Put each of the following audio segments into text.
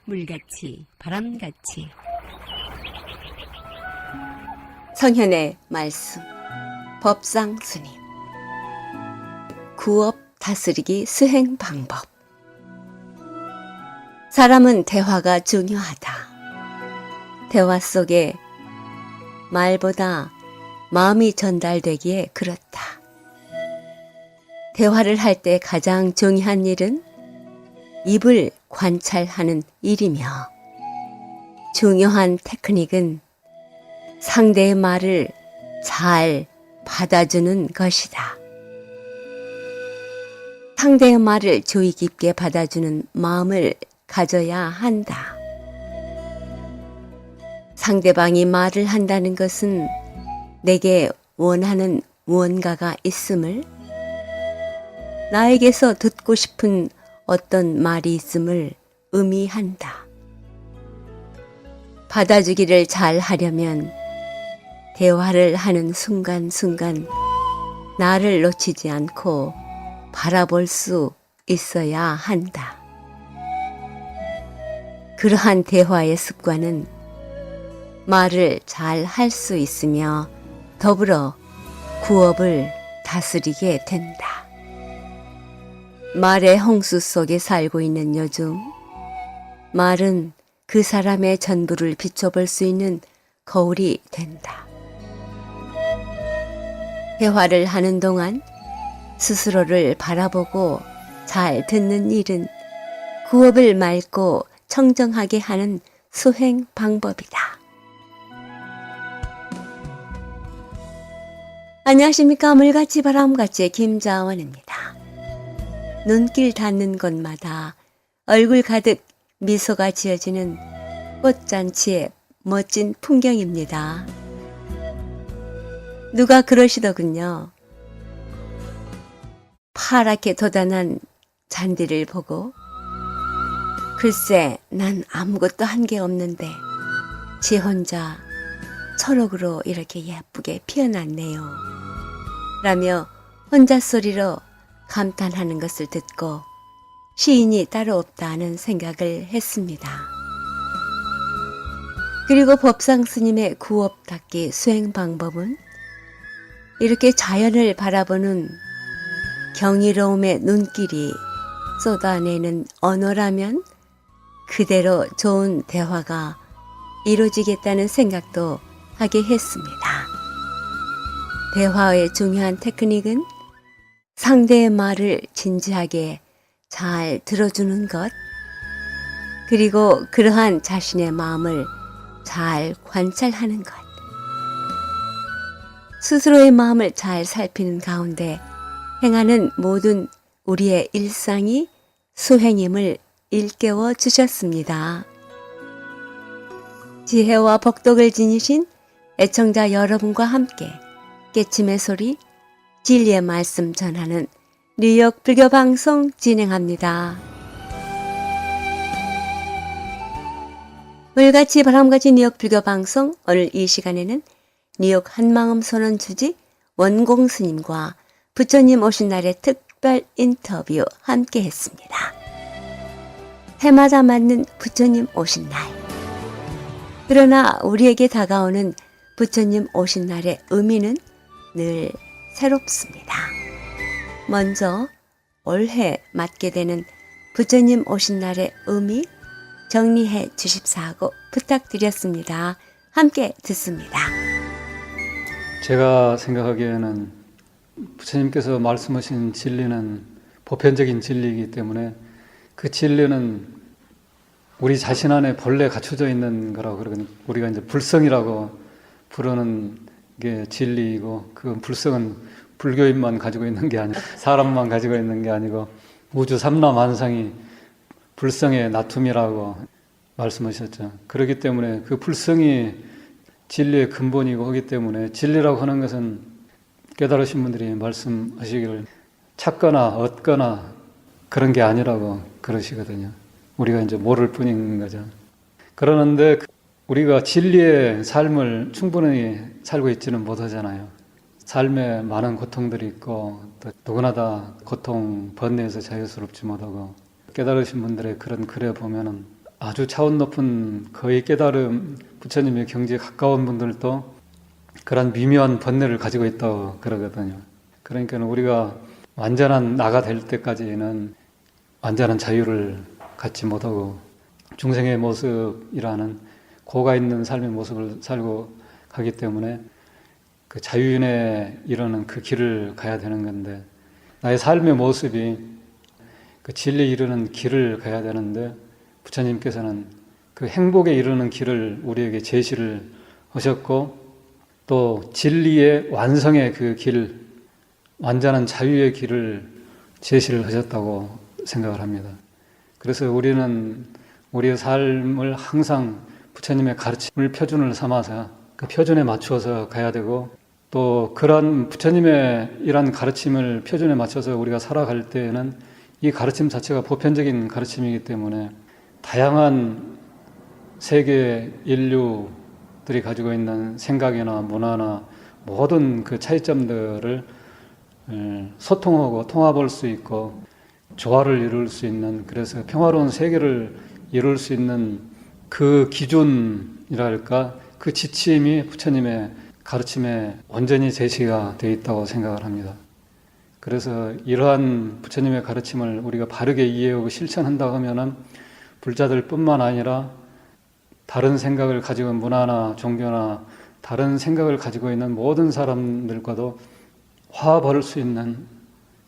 물같이 바람같이. 성현의 말씀. 법상 스님. 구업 다스리기 수행 방법. 사람은 대화가 중요하다. 대화 속에 말보다 마음이 전달되기에 그렇다. 대화를 할 때 가장 중요한 일은 입을 관찰하는 일이며, 중요한 테크닉은 상대의 말을 잘 받아주는 것이다. 상대의 말을 주의 깊게 받아주는 마음을 가져야 한다. 상대방이 말을 한다는 것은 내게 원하는 무언가가 있음을, 나에게서 듣고 싶은 어떤 말이 있음을 의미한다. 받아주기를 잘 하려면 대화를 하는 순간순간 나를 놓치지 않고 바라볼 수 있어야 한다. 그러한 대화의 습관은 말을 잘 할 수 있으며 더불어 구업을 다스리게 된다. 말의 홍수 속에 살고 있는 요즘, 말은 그 사람의 전부를 비춰볼 수 있는 거울이 된다. 대화를 하는 동안 스스로를 바라보고 잘 듣는 일은 구업을 맑고 청정하게 하는 수행 방법이다. 안녕하십니까. 물같이 바람같이 김자원입니다. 눈길 닿는 곳마다 얼굴 가득 미소가 지어지는 꽃잔치의 멋진 풍경입니다. 누가 그러시더군요. 파랗게 돋아난 잔디를 보고, 글쎄 난 아무것도 한 게 없는데 지 혼자 초록으로 이렇게 예쁘게 피어났네요 라며 혼잣소리로 감탄하는 것을 듣고 시인이 따로 없다는 생각을 했습니다. 그리고 법상 스님의 구업 닦기 수행 방법은 이렇게 자연을 바라보는 경이로움의 눈길이 쏟아내는 언어라면 그대로 좋은 대화가 이루어지겠다는 생각도 하게 했습니다. 대화의 중요한 테크닉은 상대의 말을 진지하게 잘 들어주는 것, 그리고 그러한 자신의 마음을 잘 관찰하는 것. 스스로의 마음을 잘 살피는 가운데 행하는 모든 우리의 일상이 수행임을 일깨워 주셨습니다. 지혜와 복덕을 지니신 애청자 여러분과 함께 깨침의 소리, 진리의 말씀 전하는 뉴욕 불교방송 진행합니다. 물같이 바람같이 뉴욕 불교방송, 오늘 이 시간에는 뉴욕 한마음 선원 주지 원공 스님과 부처님 오신 날의 특별 인터뷰 함께 했습니다. 해마다 맞는 부처님 오신 날. 그러나 우리에게 다가오는 부처님 오신 날의 의미는 늘 새롭습니다. 먼저 올해 맞게 되는 부처님 오신 날의 의미 정리해 주십사고 부탁드렸습니다. 함께 듣습니다. 제가 생각하기에는 부처님께서 말씀하신 진리는 보편적인 진리이기 때문에 그 진리는 우리 자신 안에 본래 갖춰져 있는 거라고 그러거든요. 우리가 이제 불성이라고 부르는 게 진리이고, 그 불성은 불교인만 가지고 있는 게 아니고 사람만 가지고 있는 게 아니고 우주 삼라만상이 불성의 나툼이라고 말씀하셨죠. 그렇기 때문에 그 불성이 진리의 근본이고 하기 때문에 진리라고 하는 것은 깨달으신 분들이 말씀하시기를 찾거나 얻거나 그런 게 아니라고 그러시거든요. 우리가 이제 모를 뿐인 거죠. 그러는데 우리가 진리의 삶을 충분히 살고 있지는 못하잖아요. 삶에 많은 고통들이 있고 또 누구나 다 고통 번뇌에서 자유스럽지 못하고 깨달으신 분들의 그런 글에 보면은 아주 차원 높은 거의 깨달음, 부처님의 경지에 가까운 분들도 그런 미묘한 번뇌를 가지고 있다고 그러거든요. 그러니까 우리가 완전한 나가 될 때까지는 완전한 자유를 갖지 못하고 중생의 모습이라는 고가 있는 삶의 모습을 살고 가기 때문에 그 자유인에 이르는 그 길을 가야 되는 건데, 나의 삶의 모습이 그 진리에 이르는 길을 가야 되는데, 부처님께서는 그 행복에 이르는 길을 우리에게 제시를 하셨고, 또 진리의 완성의 그 길, 완전한 자유의 길을 제시를 하셨다고 생각을 합니다. 그래서 우리는 우리의 삶을 항상 부처님의 가르침을 표준을 삼아서 그 표준에 맞추어서 가야 되고, 또 그런 부처님의 이런 가르침을 표준에 맞춰서 우리가 살아갈 때에는 이 가르침 자체가 보편적인 가르침이기 때문에 다양한 세계 인류들이 가지고 있는 생각이나 문화나 모든 그 차이점들을 소통하고 통합할 수 있고 조화를 이룰 수 있는, 그래서 평화로운 세계를 이룰 수 있는 그 기준이랄까, 그 지침이 부처님의 가르침에 온전히 제시가 되어 있다고 생각을 합니다. 그래서 이러한 부처님의 가르침을 우리가 바르게 이해하고 실천한다고 하면은 불자들 뿐만 아니라 다른 생각을 가지고 있는 문화나 종교나 다른 생각을 가지고 있는 모든 사람들과도 화합할 수 있는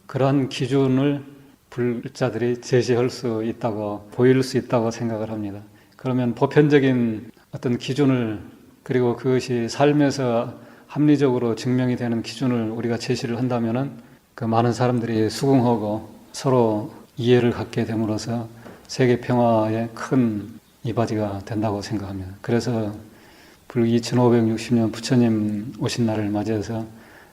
그런 기준을 불자들이 제시할 수 있다고, 보일 수 있다고 생각을 합니다. 그러면 보편적인 어떤 기준을, 그리고 그것이 삶에서 합리적으로 증명이 되는 기준을 우리가 제시를 한다면은 그 많은 사람들이 수긍하고 서로 이해를 갖게 됨으로써 세계 평화에 큰 이바지가 된다고 생각합니다. 그래서 불기 2560년 부처님 오신 날을 맞이해서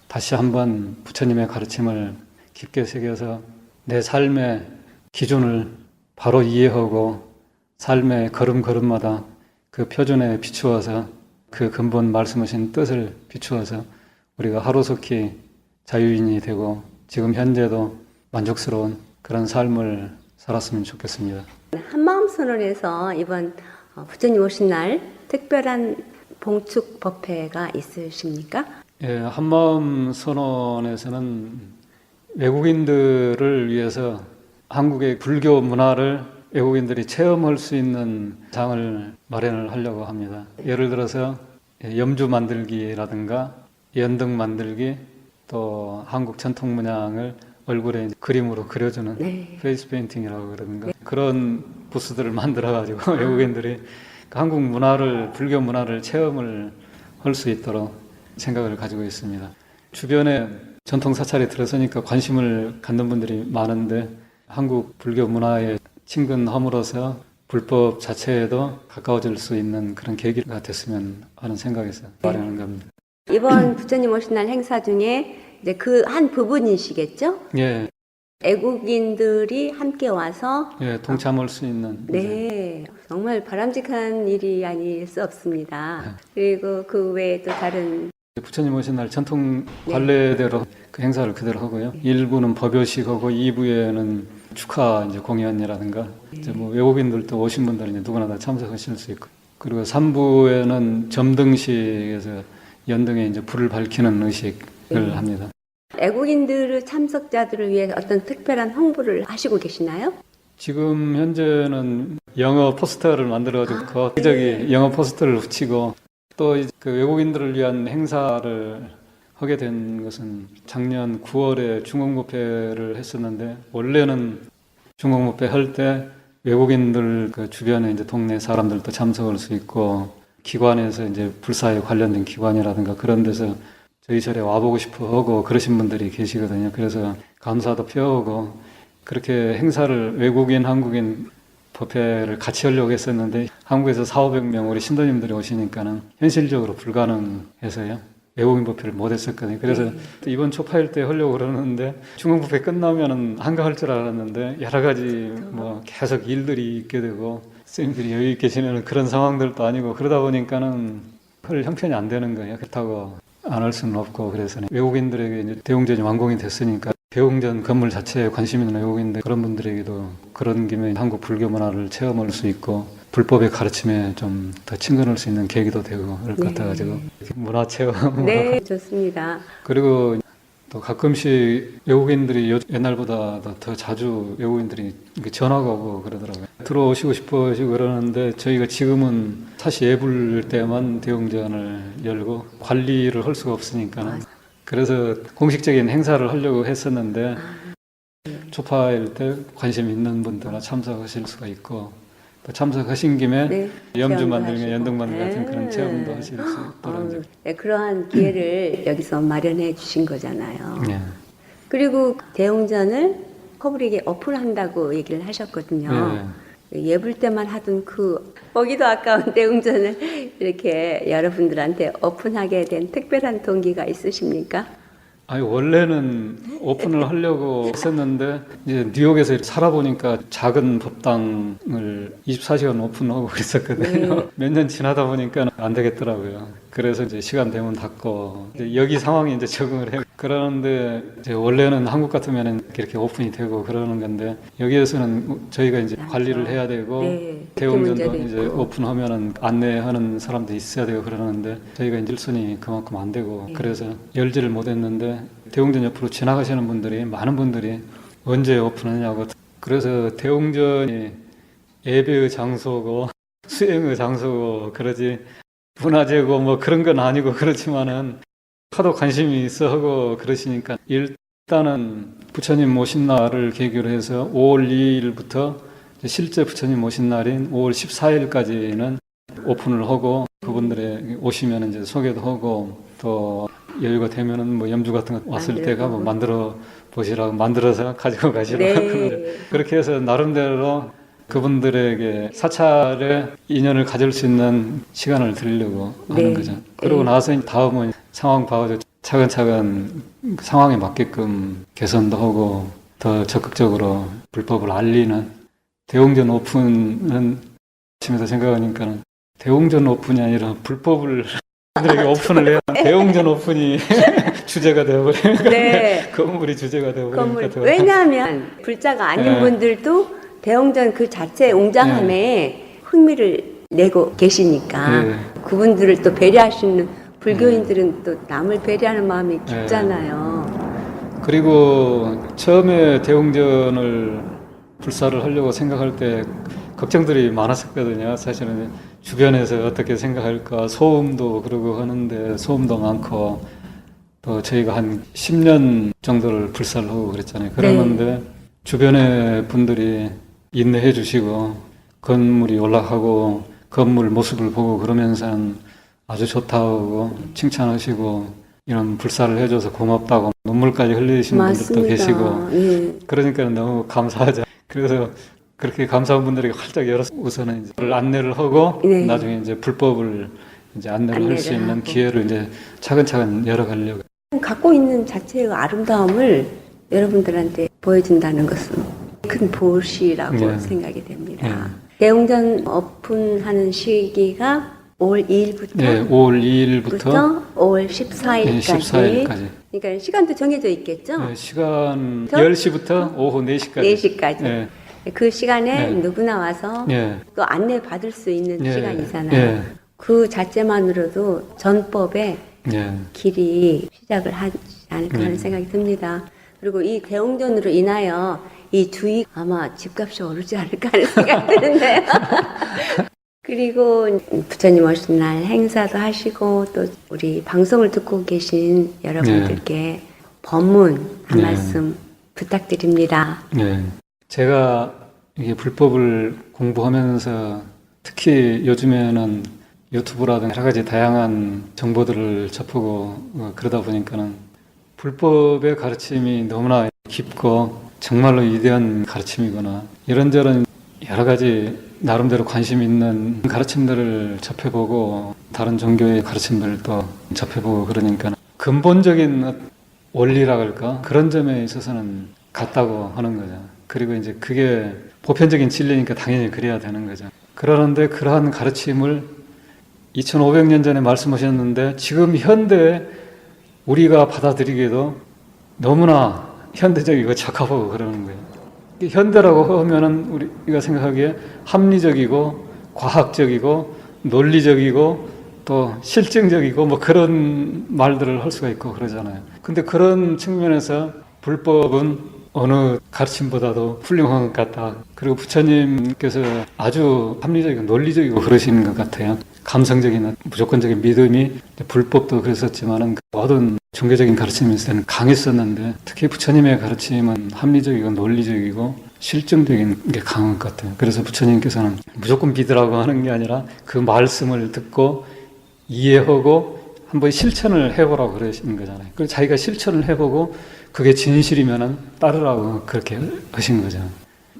다시 한번 부처님의 가르침을 깊게 새겨서 내 삶의 기준을 바로 이해하고 삶의 걸음걸음마다 그 표준에 비추어서 그 근본 말씀하신 뜻을 비추어서 우리가 하루속히 자유인이 되고 지금 현재도 만족스러운 그런 삶을 살았으면 좋겠습니다. 한마음선언에서 이번 부처님 오신 날 특별한 봉축 법회가 있으십니까? 예, 한마음선언에서는 외국인들을 위해서 한국의 불교 문화를 외국인들이 체험할 수 있는 장을 마련을 하려고 합니다. 예를 들어서 염주 만들기라든가 연등 만들기, 또 한국 전통 문양을 얼굴에 그림으로 그려주는 페이스 페인팅이라고 그러는가, 그런 부스들을 만들어가지고 외국인들이 그 한국 문화를, 불교 문화를 체험을 할 수 있도록 생각을 가지고 있습니다. 주변에 전통 사찰에 들어서니까 관심을 갖는 분들이 많은데 한국 불교 문화에 친근함으로써 불법 자체에도 가까워질 수 있는 그런 계기가 됐으면 하는 생각에서 마련한 겁니다. 이번 부처님 오신 날 행사 중에 이제 그 한 부분이시겠죠? 예, 외국인들이 함께 와서 예, 동참할 수 있는. 네, 정말 바람직한 일이 아닐 수 없습니다. 그리고 그 외에 또 다른 부처님 오신 날 전통 관례대로 그 행사를 그대로 하고요. 1부는 법요식하고 2부에는 축하 이제 공연이라든가 이제 뭐 외국인들도 오신 분들은 이제 누구나 다 참석하실 수 있고, 그리고 3부에는 점등식에서 연등에 이제 불을 밝히는 의식을 합니다. 외국인들 참석자들을 위해 어떤 특별한 홍보를 하시고 계시나요? 지금 현재는 영어 포스터를 만들어가지고 거기저기 영어 포스터를 붙이고, 또 그 외국인들을 위한 행사를 하게 된 것은 작년 9월에 중국무패를 했었는데, 원래는 중국무패 할 때 외국인들 그 주변에 이제 동네 사람들도 참석할 수 있고, 기관에서 이제 불사에 관련된 기관이라든가 그런 데서 저희 절에 와보고 싶어 하고 그러신 분들이 계시거든요. 그래서 감사도 표하고 그렇게 행사를 외국인, 한국인 법회를 같이 하려고 했었는데 한국에서 400~500명 우리 신도님들이 오시니까는 현실적으로 불가능해서요. 외국인 법회를 못 했었거든요. 그래서 이번 초파일 때 하려고 그러는데 중국 법회 끝나면은 한가할 줄 알았는데 여러 가지 뭐 계속 일들이 있게 되고 스님들이 여유 있게 지내는 그런 상황들도 아니고 그러다 보니까는 할 형편이 안 되는 거예요. 그렇다고 안 할 수는 없고, 그래서 외국인들에게 이제 대웅전이 완공이 됐으니까 대웅전 건물 자체에 관심 있는 외국인들 그런 분들에게도 그런 김에 한국 불교 문화를 체험할 수 있고 불법의 가르침에 좀 더 친근할 수 있는 계기도 되고 그럴 것 같아가지고 문화체험 네, 좋습니다. 그리고 또 가끔씩 외국인들이 옛날보다 더 자주 외국인들이 이렇게 전화가 오고 그러더라고요. 들어오시고 싶으시고 그러는데 저희가 지금은 사실 예불 때만 대웅전을 열고 관리를 할 수가 없으니까 그래서 공식적인 행사를 하려고 했었는데 초파일 때 관심 있는 분들은 참석하실 수가 있고 또 참석하신 김에 네, 염주 체험도 만들기, 하시고. 연등 만들기 같은 네. 그런 체험도 하실 수 있더라고요. 네, 그러한 기회를 여기서 마련해 주신 거잖아요. 예. 그리고 대웅전을 커브릭에 오픈한다고 얘기를 하셨거든요. 예불 때만 하던 그 보기도 아까운 대웅전을 이렇게 여러분들한테 오픈하게 된 특별한 동기가 있으십니까? 아니 원래는 오픈을 하려고 했었는데 이제 뉴욕에서 살아보니까 작은 법당을 24시간 오픈하고 그랬었거든요. 네. 몇 년 지나다 보니까 안 되겠더라고요. 그래서 이제 시간 되면 닫고 이제 여기 상황에 이제 적응을 해요. 그러는데 이제 원래는 한국 같으면 이렇게 오픈이 되고 그러는 건데 여기에서는 저희가 이제 관리를 해야 되고 네, 대웅전도 문제도 이제 있고. 오픈하면은 안내하는 사람도 있어야 되고 그러는데 저희가 이제 일손이 그만큼 안 되고 그래서 열지를 못했는데 대웅전 옆으로 지나가시는 분들이 많은 분들이 언제 오픈하냐고 그래서 대웅전이 예배의 장소고 수행의 장소고 그러지 문화재고 뭐 그런 건 아니고 그렇지만은 하도 관심이 있어 하고 그러시니까 일단은 부처님 모신 날을 계기로 해서 5월 2일부터 실제 부처님 모신 날인 5월 14일까지는 오픈을 하고 그분들의 오시면 이제 소개도 하고 또 여유가 되면은 뭐 염주 같은 거 왔을 때가 뭐 만들어 보시라고 만들어서 가지고 가시라고 네. 그렇게 해서 나름대로 그분들에게 사찰의 인연을 가질 수 있는 시간을 드리려고 하는 네. 거죠. 그러고 나서 다음은 상황 봐가지고 차근차근 상황에 맞게끔 개선도 하고 더 적극적으로 불법을 알리는 대웅전 오픈은 아침에서 생각하니까는 대웅전 오픈이 아니라 불법을 분들에게 오픈을 해야 대웅전 오픈이 주제가 되어버리니까 네. 건물이 주제가 되어버리니까 더 왜냐하면 불자가 아닌 네. 분들도 대웅전 그 자체 웅장함에 흥미를 내고 계시니까 네. 그분들을 또 배려하시는 불교인들은 또 남을 배려하는 마음이 깊잖아요. 그리고 처음에 대웅전을 불사를 하려고 생각할 때 걱정들이 많았었거든요. 사실은 주변에서 어떻게 생각할까 소음도 그러고 하는데 소음도 많고 또 저희가 한 10년 정도를 불사를 하고 그랬잖아요. 그러는데 주변의 분들이 인내해 주시고 건물이 올라가고 건물 모습을 보고 그러면서 아주 좋다고 칭찬하시고 이런 불사를 해줘서 고맙다고 눈물까지 흘리시는 분들도 계시고 예. 그러니까 너무 감사하죠. 그래서 그렇게 감사한 분들에게 활짝 열어서 우선은 이제 안내를 하고 네. 나중에 이제 불법을 이제 안내를 할 수 안내를 있는 하고. 기회를 이제 차근차근 열어가려고. 갖고 있는 자체의 아름다움을 여러분들한테 보여준다는 것은 큰 보시라고 네. 생각이 됩니다. 대웅전 오픈하는 시기가 5월 2일부터 네, 5월 2일부터 5월 14일까지. 14일까지. 그러니까 시간도 정해져 있겠죠? 네, 시간 10시부터 오후 4시까지. 4시까지. 네. 그 시간에 네. 누구나 와서 네. 또 안내 받을 수 있는 네. 시간이잖아요. 네. 그 자체만으로도 전법의 네. 길이 시작을 하지 않을까 하는 생각이 듭니다. 그리고 이 대웅전으로 인하여 이 주위 아마 집값이 오르지 않을까 하는 생각이 드는데요. 그리고 부처님 오신 날 행사도 하시고 또 우리 방송을 듣고 계신 여러분들께 법문 한 네. 말씀 부탁드립니다. 네. 제가 이게 불법을 공부하면서 특히 요즘에는 유튜브라든가 여러 가지 다양한 정보들을 접하고 그러다 보니까는 불법의 가르침이 너무나 깊고 정말로 위대한 가르침이구나. 이런저런 여러 가지 나름대로 관심 있는 가르침들을 접해보고 다른 종교의 가르침들도 접해보고 그러니까 근본적인 원리라 할까? 그런 점에 있어서는 같다고 하는 거죠. 그리고 이제 그게 보편적인 진리니까 당연히 그래야 되는 거죠. 그러는데 그러한 가르침을 2500년 전에 말씀하셨는데 지금 현대에 우리가 받아들이기에도 너무나 현대적이고 적합하고 그러는 거예요. 현대라고 하면은 우리가 생각하기에 합리적이고 과학적이고 논리적이고 또 실증적이고 뭐 그런 말들을 할 수가 있고 그러잖아요. 근데 그런 측면에서 불법은 어느 가르침보다도 훌륭한 것 같다. 그리고 부처님께서 아주 합리적이고 논리적이고 그러시는 것 같아요. 감성적인 무조건적인 믿음이 불법도 그랬었지만은 모든 종교적인 가르침에 있어서는 강했었는데 특히 부처님의 가르침은 합리적이고 논리적이고 실증적인 게 강한 것 같아요. 그래서 부처님께서는 무조건 믿으라고 하는 게 아니라 그 말씀을 듣고 이해하고 한번 실천을 해보라고 그러시는 거잖아요. 그래서 자기가 실천을 해보고 그게 진실이면은 따르라고 그렇게 하신 거죠.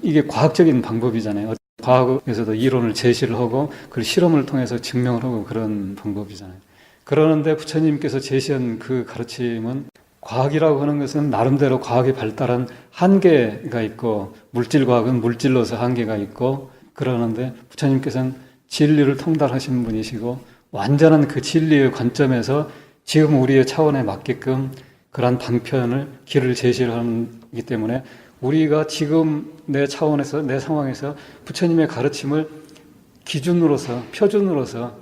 이게 과학적인 방법이잖아요. 과학에서도 이론을 제시를 하고 그 실험을 통해서 증명을 하고 그런 방법이잖아요. 그러는데 부처님께서 제시한 그 가르침은 과학이라고 하는 것은 나름대로 과학이 발달한 한계가 있고 물질과학은 물질로서 한계가 있고 그러는데 부처님께서는 진리를 통달하신 분이시고 완전한 그 진리의 관점에서 지금 우리의 차원에 맞게끔 그러한 방편을 길을 제시를 하기 때문에 우리가 지금 내 차원에서 내 상황에서 부처님의 가르침을 기준으로서 표준으로서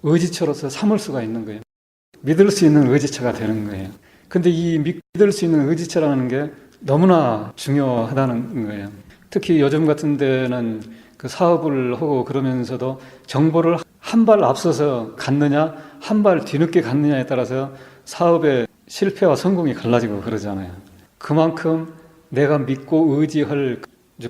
의지처로서 삼을 수가 있는 거예요. 믿을 수 있는 의지처가 되는 거예요. 근데 이 믿을 수 있는 의지처라는 게 너무나 중요하다는 거예요. 특히 요즘 같은 데는 그 사업을 하고 그러면서도 정보를 한 발 앞서서 갔느냐 한 발 뒤늦게 갔느냐에 따라서 사업의 실패와 성공이 갈라지고 그러잖아요. 그만큼 내가 믿고 의지할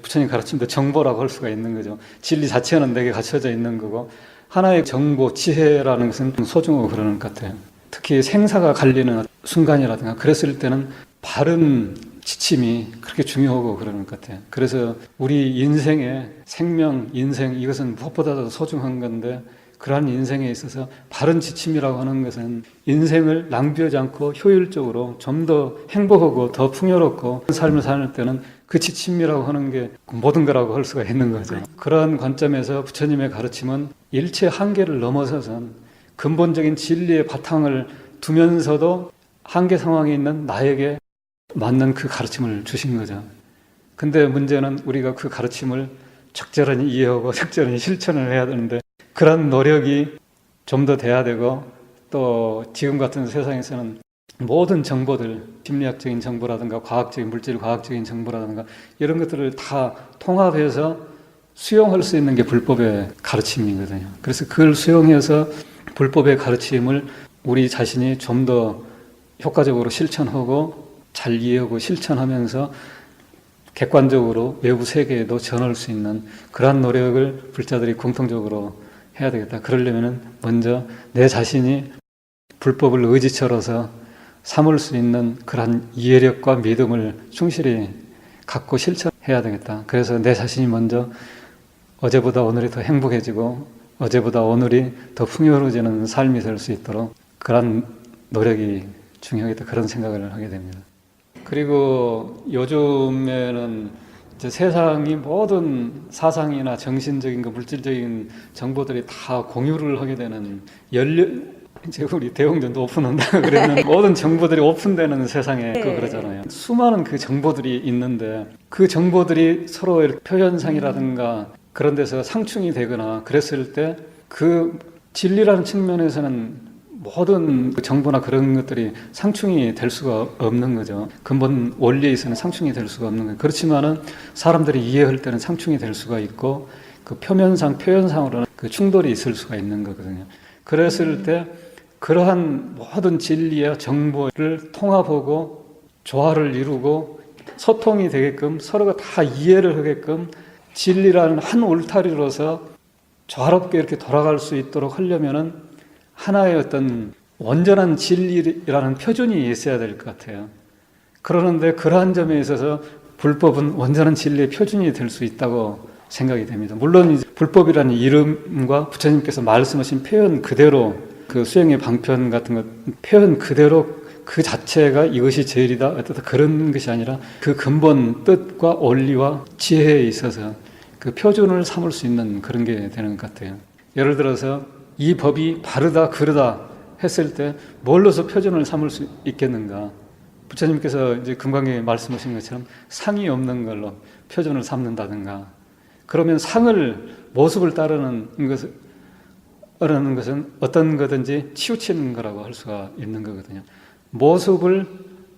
부처님 가르침도 정보라고 할 수가 있는 거죠. 진리 자체는 내게 갖춰져 있는 거고 하나의 정보, 지혜라는 것은 소중하고 그러는 것 같아요. 특히 생사가 갈리는 순간이라든가 그랬을 때는 바른 지침이 그렇게 중요하고 그러는 것 같아요. 그래서 우리 인생의 생명, 인생 이것은 무엇보다도 소중한 건데 그러한 인생에 있어서 바른 지침이라고 하는 것은 인생을 낭비하지 않고 효율적으로 좀 더 행복하고 더 풍요롭고 삶을 사는 때는 그 지침이라고 하는 게 모든 거라고 할 수가 있는 거죠. 그러한 관점에서 부처님의 가르침은 일체 한계를 넘어서선 근본적인 진리의 바탕을 두면서도 한계 상황에 있는 나에게 맞는 그 가르침을 주신 거죠. 근데 문제는 우리가 그 가르침을 적절히 이해하고 적절히 실천을 해야 되는데 그런 노력이 좀 더 돼야 되고 또 지금 같은 세상에서는 모든 정보들, 심리학적인 정보라든가 과학적인 물질 과학적인 정보라든가 이런 것들을 다 통합해서 수용할 수 있는 게 불법의 가르침이거든요. 그래서 그걸 수용해서 불법의 가르침을 우리 자신이 좀 더 효과적으로 실천하고 잘 이해하고 실천하면서 객관적으로 외부 세계에도 전할 수 있는 그러한 노력을 불자들이 공통적으로 해야 되겠다. 그러려면 먼저 내 자신이 불법을 의지처로서 삼을 수 있는 그러한 이해력과 믿음을 충실히 갖고 실천해야 되겠다. 그래서 내 자신이 먼저 어제보다 오늘이 더 행복해지고 어제보다 오늘이 더 풍요로워지는 삶이 될 수 있도록 그러한 노력이 중요하겠다. 그런 생각을 하게 됩니다. 그리고 요즘에는 이제 세상이 모든 사상이나 정신적인 거, 물질적인 정보들이 다 공유를 하게 되는 이제 우리 대웅전도 오픈한다 그러면 모든 정보들이 오픈되는 세상에 그러잖아요. 수많은 그 정보들이 있는데 그 정보들이 서로 표현상이라든가 그런 데서 상충이 되거나 그랬을 때 그 진리라는 측면에서는 모든 정보나 그런 것들이 상충이 될 수가 없는 거죠. 근본 원리에 있어서는 상충이 될 수가 없는 거예요. 그렇지만은 사람들이 이해할 때는 상충이 될 수가 있고 그 표면상, 표현상으로는 그 충돌이 있을 수가 있는 거거든요. 그랬을 때 그러한 모든 진리와 정보를 통합하고 조화를 이루고 소통이 되게끔 서로가 다 이해를 하게끔 진리라는 한 울타리로서 조화롭게 이렇게 돌아갈 수 있도록 하려면은 하나의 어떤 온전한 진리라는 표준이 있어야 될 것 같아요. 그러는데 그러한 점에 있어서 불법은 온전한 진리의 표준이 될 수 있다고 생각이 됩니다. 물론 이제 불법이라는 이름과 부처님께서 말씀하신 표현 그대로 그 수행의 방편 같은 것 표현 그대로 그 자체가 이것이 제일이다 어떻다 그런 것이 아니라 그 근본 뜻과 원리와 지혜에 있어서 그 표준을 삼을 수 있는 그런 게 되는 것 같아요. 예를 들어서 이 법이 바르다 그르다 했을 때 뭘로서 표준을 삼을 수 있겠는가? 부처님께서 이제 금강경에 말씀하신 것처럼 상이 없는 걸로 표준을 삼는다든가 그러면 상을 모습을 따르는 것은 어떤 거든지 치우치는 거라고 할 수가 있는 거거든요. 모습을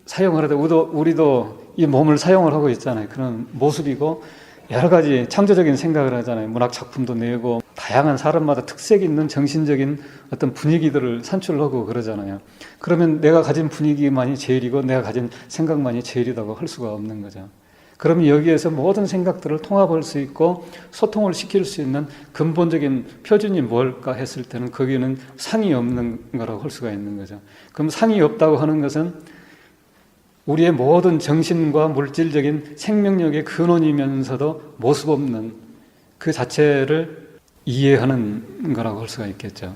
사용하려다 우리도 이 몸을 사용을 하고 있잖아요. 그런 모습이고 여러 가지 창조적인 생각을 하잖아요. 문학 작품도 내고 다양한 사람마다 특색 있는 정신적인 어떤 분위기들을 산출하고 그러잖아요. 그러면 내가 가진 분위기만이 제일이고 내가 가진 생각만이 제일이라고 할 수가 없는 거죠. 그러면 여기에서 모든 생각들을 통합할 수 있고 소통을 시킬 수 있는 근본적인 표준이 뭘까 했을 때는 거기는 상이 없는 거라고 할 수가 있는 거죠. 그럼 상이 없다고 하는 것은 우리의 모든 정신과 물질적인 생명력의 근원이면서도 모습 없는 그 자체를 이해하는 거라고 할 수가 있겠죠.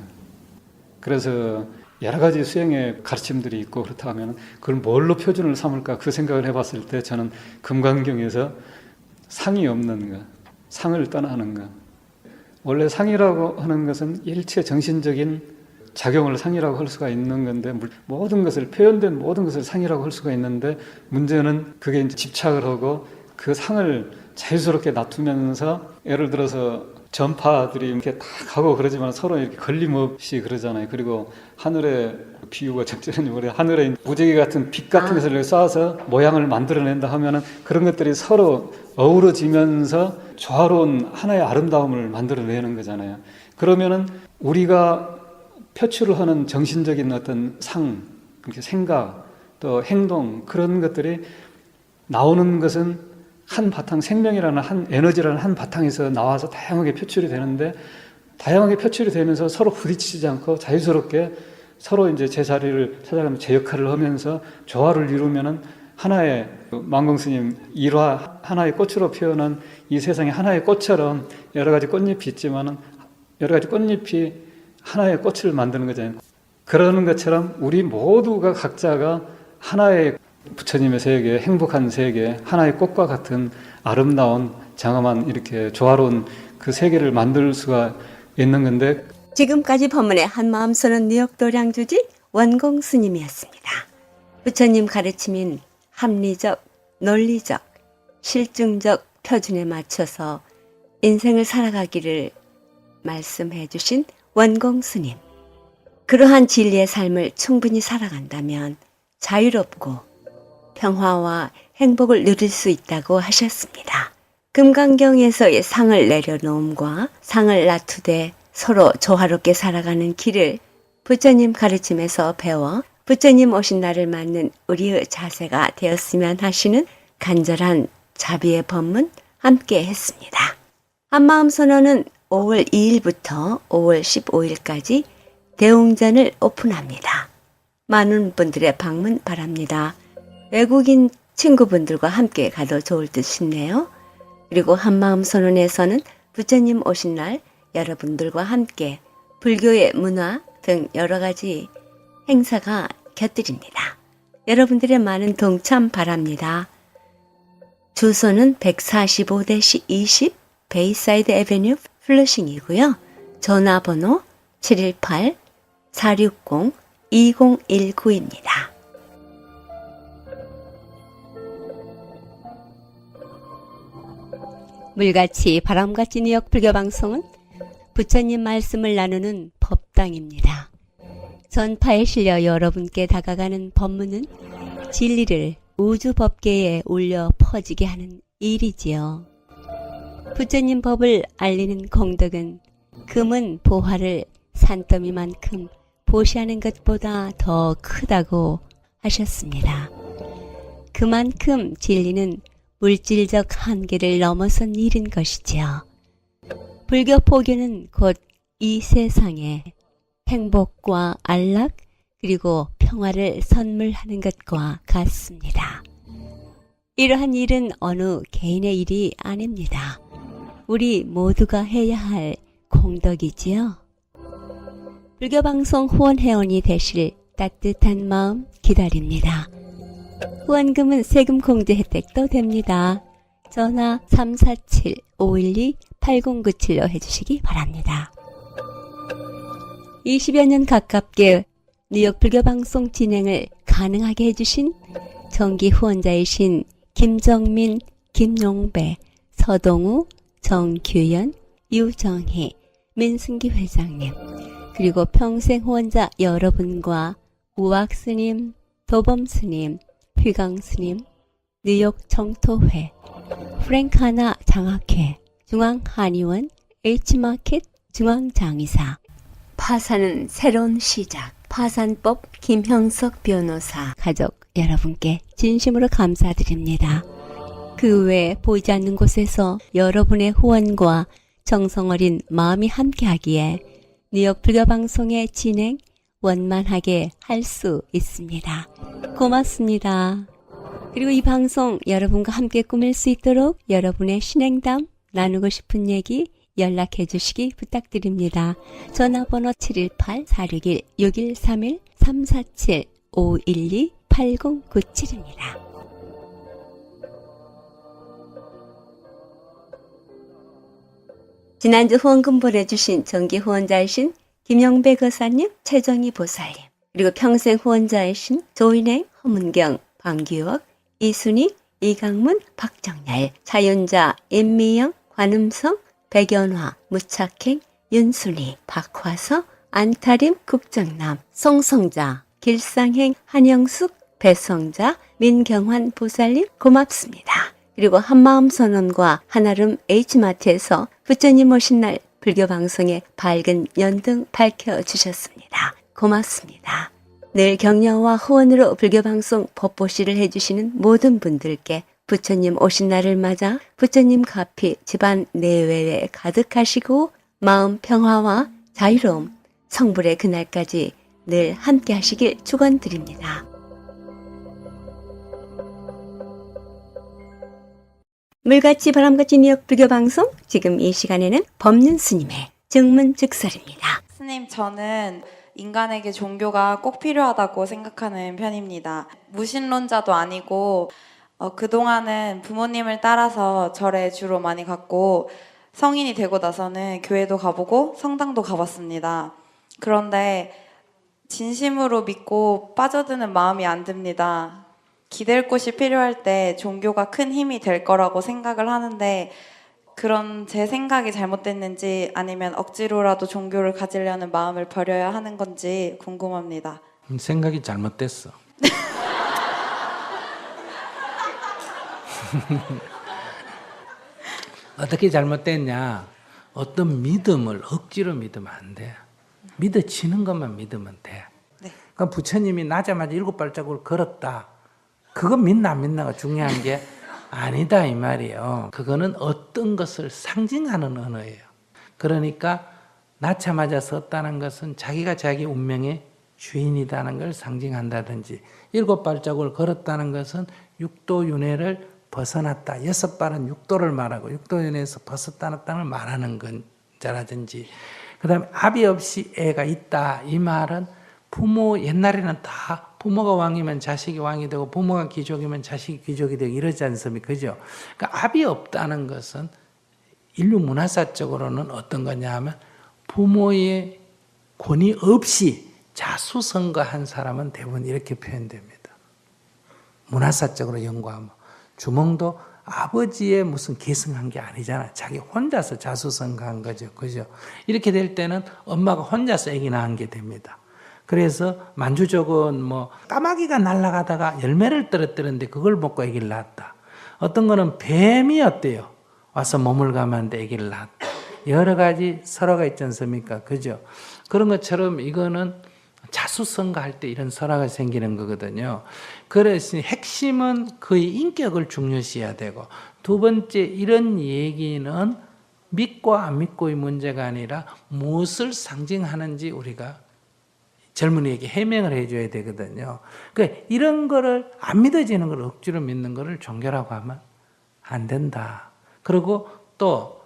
그래서 여러 가지 수행의 가르침들이 있고 그렇다 하면 그걸 뭘로 표준을 삼을까 그 생각을 해봤을 때 저는 금강경에서 상이 없는 것, 상을 떠나는 것. 원래 상이라고 하는 것은 일체 정신적인 작용을 상이라고 할 수가 있는 건데 모든 것을 표현된 모든 것을 상이라고 할 수가 있는데 문제는 그게 이제 집착을 하고 그 상을 자유스럽게 놔두면서 예를 들어서 전파들이 이렇게 딱 하고 그러지만 서로 이렇게 걸림없이 그러잖아요. 그리고 하늘에 비유가 적절한지 모르겠어요. 하늘에 무지개 같은 빛 같은 것을 쏴서 모양을 만들어낸다 하면은 그런 것들이 서로 어우러지면서 조화로운 하나의 아름다움을 만들어내는 거잖아요. 그러면은 우리가 표출을 하는 정신적인 어떤 상, 생각, 또 행동 그런 것들이 나오는 것은 한 바탕, 생명이라는 한 에너지라는 한 바탕에서 나와서 다양하게 표출이 되는데 다양하게 표출이 되면서 서로 부딪히지 않고 자유스럽게 서로 이제 제 자리를 찾아가면서 제 역할을 하면서 조화를 이루면은 하나의 만공스님 일화 하나의 꽃으로 표현한 이 세상에 하나의 꽃처럼 여러 가지 꽃잎이 있지만은 여러 가지 꽃잎이 하나의 꽃을 만드는 거잖아요. 그러는 것처럼 우리 모두가 각자가 하나의 부처님의 세계, 행복한 세계, 하나의 꽃과 같은 아름다운 장엄한 이렇게 조화로운 그 세계를 만들 수가 있는 건데 지금까지 법문의 한마음선언 뉴욕도량주지 원공 스님이었습니다. 부처님 가르침인 합리적, 논리적, 실증적 표준에 맞춰서 인생을 살아가기를 말씀해 주신 원공 스님. 그러한 진리의 삶을 충분히 살아간다면 자유롭고 평화와 행복을 누릴 수 있다고 하셨습니다. 금강경에서의 상을 내려놓음과 상을 낮추되 서로 조화롭게 살아가는 길을 부처님 가르침에서 배워 부처님 오신 날을 맞는 우리의 자세가 되었으면 하시는 간절한 자비의 법문 함께 했습니다. 한마음선언은 5월 2일부터 5월 15일까지 대웅전을 오픈합니다. 많은 분들의 방문 바랍니다. 외국인 친구분들과 함께 가도 좋을 듯 싶네요. 그리고 한마음선언에서는 부처님 오신 날 여러분들과 함께 불교의 문화 등 여러 가지 행사가 곁들입니다. 여러분들의 많은 동참 바랍니다. 주소는 145-20 베이사이드 애베뉴 플러싱이고요. 전화번호 718-460-2019입니다. 물같이 바람같이 뉴욕 불교방송은 부처님 말씀을 나누는 법당입니다. 전파에 실려 여러분께 다가가는 법문은 진리를 우주 법계에 울려 퍼지게 하는 일이지요. 부처님 법을 알리는 공덕은 금은 보화를 산더미만큼 보시하는 것보다 더 크다고 하셨습니다. 그만큼 진리는 물질적 한계를 넘어선 일인 것이지요. 불교 포교는 곧 이 세상에 행복과 안락 그리고 평화를 선물하는 것과 같습니다. 이러한 일은 어느 개인의 일이 아닙니다. 우리 모두가 해야 할 공덕이지요. 불교방송 후원회원이 되실 따뜻한 마음 기다립니다. 후원금은 세금 공제 혜택도 됩니다. 전화 347-512-8097로 해주시기 바랍니다. 20여 년 가깝게 뉴욕 불교방송 진행을 가능하게 해주신 정기 후원자이신 김정민, 김용배, 서동우, 정규현, 유정희, 민승기 회장님, 그리고 평생 후원자 여러분과 우악 스님, 도범 스님, 휘강 스님, 뉴욕 정토회, 프랭카나 장학회, 중앙한의원, H마켓 중앙장의사, 파산은 새로운 시작, 파산법 김형석 변호사, 가족 여러분께 진심으로 감사드립니다. 그 외 보이지 않는 곳에서 여러분의 후원과 정성어린 마음이 함께하기에 뉴욕 불교방송의 진행 원만하게 할 수 있습니다. 고맙습니다. 그리고 이 방송 여러분과 함께 꾸밀 수 있도록 여러분의 신행담, 나누고 싶은 얘기 연락해 주시기 부탁드립니다. 전화번호 718-461-6131 347-512-8097입니다. 지난주 후원금 보내주신 정기 후원자이신 김영배 거사님, 최정희 보살님, 그리고 평생 후원자이신 조인행, 허문경, 방규혁, 이순희, 이강문, 박정열, 사연자 임미영, 관음성, 백연화, 무착행, 윤순희, 박화서, 안타림, 국정남, 송성자, 길상행, 한영숙, 배성자, 민경환 보살님 고맙습니다. 그리고 한마음 선언과 한아름 H마트에서 부처님 오신 날 불교방송에 밝은 연등 밝혀주셨습니다. 고맙습니다. 늘 격려와 후원으로 불교방송 법보시를 해주시는 모든 분들께 부처님 오신 날을 맞아 부처님 가피 집안 내외에 가득하시고 마음 평화와 자유로움, 성불의 그날까지 늘 함께 하시길 축원드립니다. 물같이 바람같이 뉴욕 불교방송, 지금 이 시간에는 법륜 스님의 증문즉설입니다. 스님, 저는 인간에게 종교가 꼭 필요하다고 생각하는 편입니다. 무신론자도 아니고 그동안은 부모님을 따라서 절에 주로 많이 갔고 성인이 되고 나서는 교회도 가보고 성당도 가봤습니다. 그런데 진심으로 믿고 빠져드는 마음이 안 듭니다. 기댈 곳이 필요할 때 종교가 큰 힘이 될 거라고 생각을 하는데 그런 제 생각이 잘못됐는지 아니면 억지로라도 종교를 가지려는 마음을 버려야 하는 건지 궁금합니다. 생각이 잘못됐어. 어떻게 잘못됐냐? 어떤 믿음을 억지로 믿으면 안 돼. 믿어지는 것만 믿으면 돼. 네. 그러니까 부처님이 나자마자 7발자국을 걸었다. 그거 믿나 안 믿나가 중요한 게 아니다 이 말이에요. 그거는 어떤 것을 상징하는 언어예요. 그러니까 낳자마자 섰다는 것은 자기가 자기 운명의 주인이라는 걸 상징한다든지 7발자국을 걸었다는 것은 육도윤회를 벗어났다. 6발은 육도를 말하고 육도윤회에서 벗었다는 걸 말하는 건자라든지 그 다음에 아비 없이 애가 있다. 이 말은 부모 옛날에는 다 부모가 왕이면 자식이 왕이 되고 부모가 귀족이면 자식이 귀족이 되고 이러지 않습니까? 그죠? 그러니까 압이 없다는 것은 인류 문화사적으로는 어떤 거냐 하면 부모의 권위 없이 자수성가한 사람은 대부분 이렇게 표현됩니다. 문화사적으로 연구하면 주몽도 아버지의 무슨 계승한 게 아니잖아. 자기 혼자서 자수성가한 거죠. 그죠? 이렇게 될 때는 엄마가 혼자서 아기 낳은 게 됩니다. 그래서 만주족은 뭐 까마귀가 날아가다가 열매를 떨어뜨렸는데 그걸 먹고 아기를 낳았다. 어떤 거는 뱀이 어때요? 와서 몸을 감았는데 아기를 낳았다. 여러 가지 설화가 있지 않습니까? 그죠? 그런 것처럼 이거는 자수성가할 때 이런 설화가 생기는 거거든요. 그래서 핵심은 그의 인격을 중요시해야 되고 두 번째 이런 얘기는 믿고 안 믿고의 문제가 아니라 무엇을 상징하는지 우리가 젊은이에게 해명을 해줘야 되거든요. 그러니까 이런 거를 안 믿어지는 걸 억지로 믿는 거를 종교라고 하면 안 된다. 그리고 또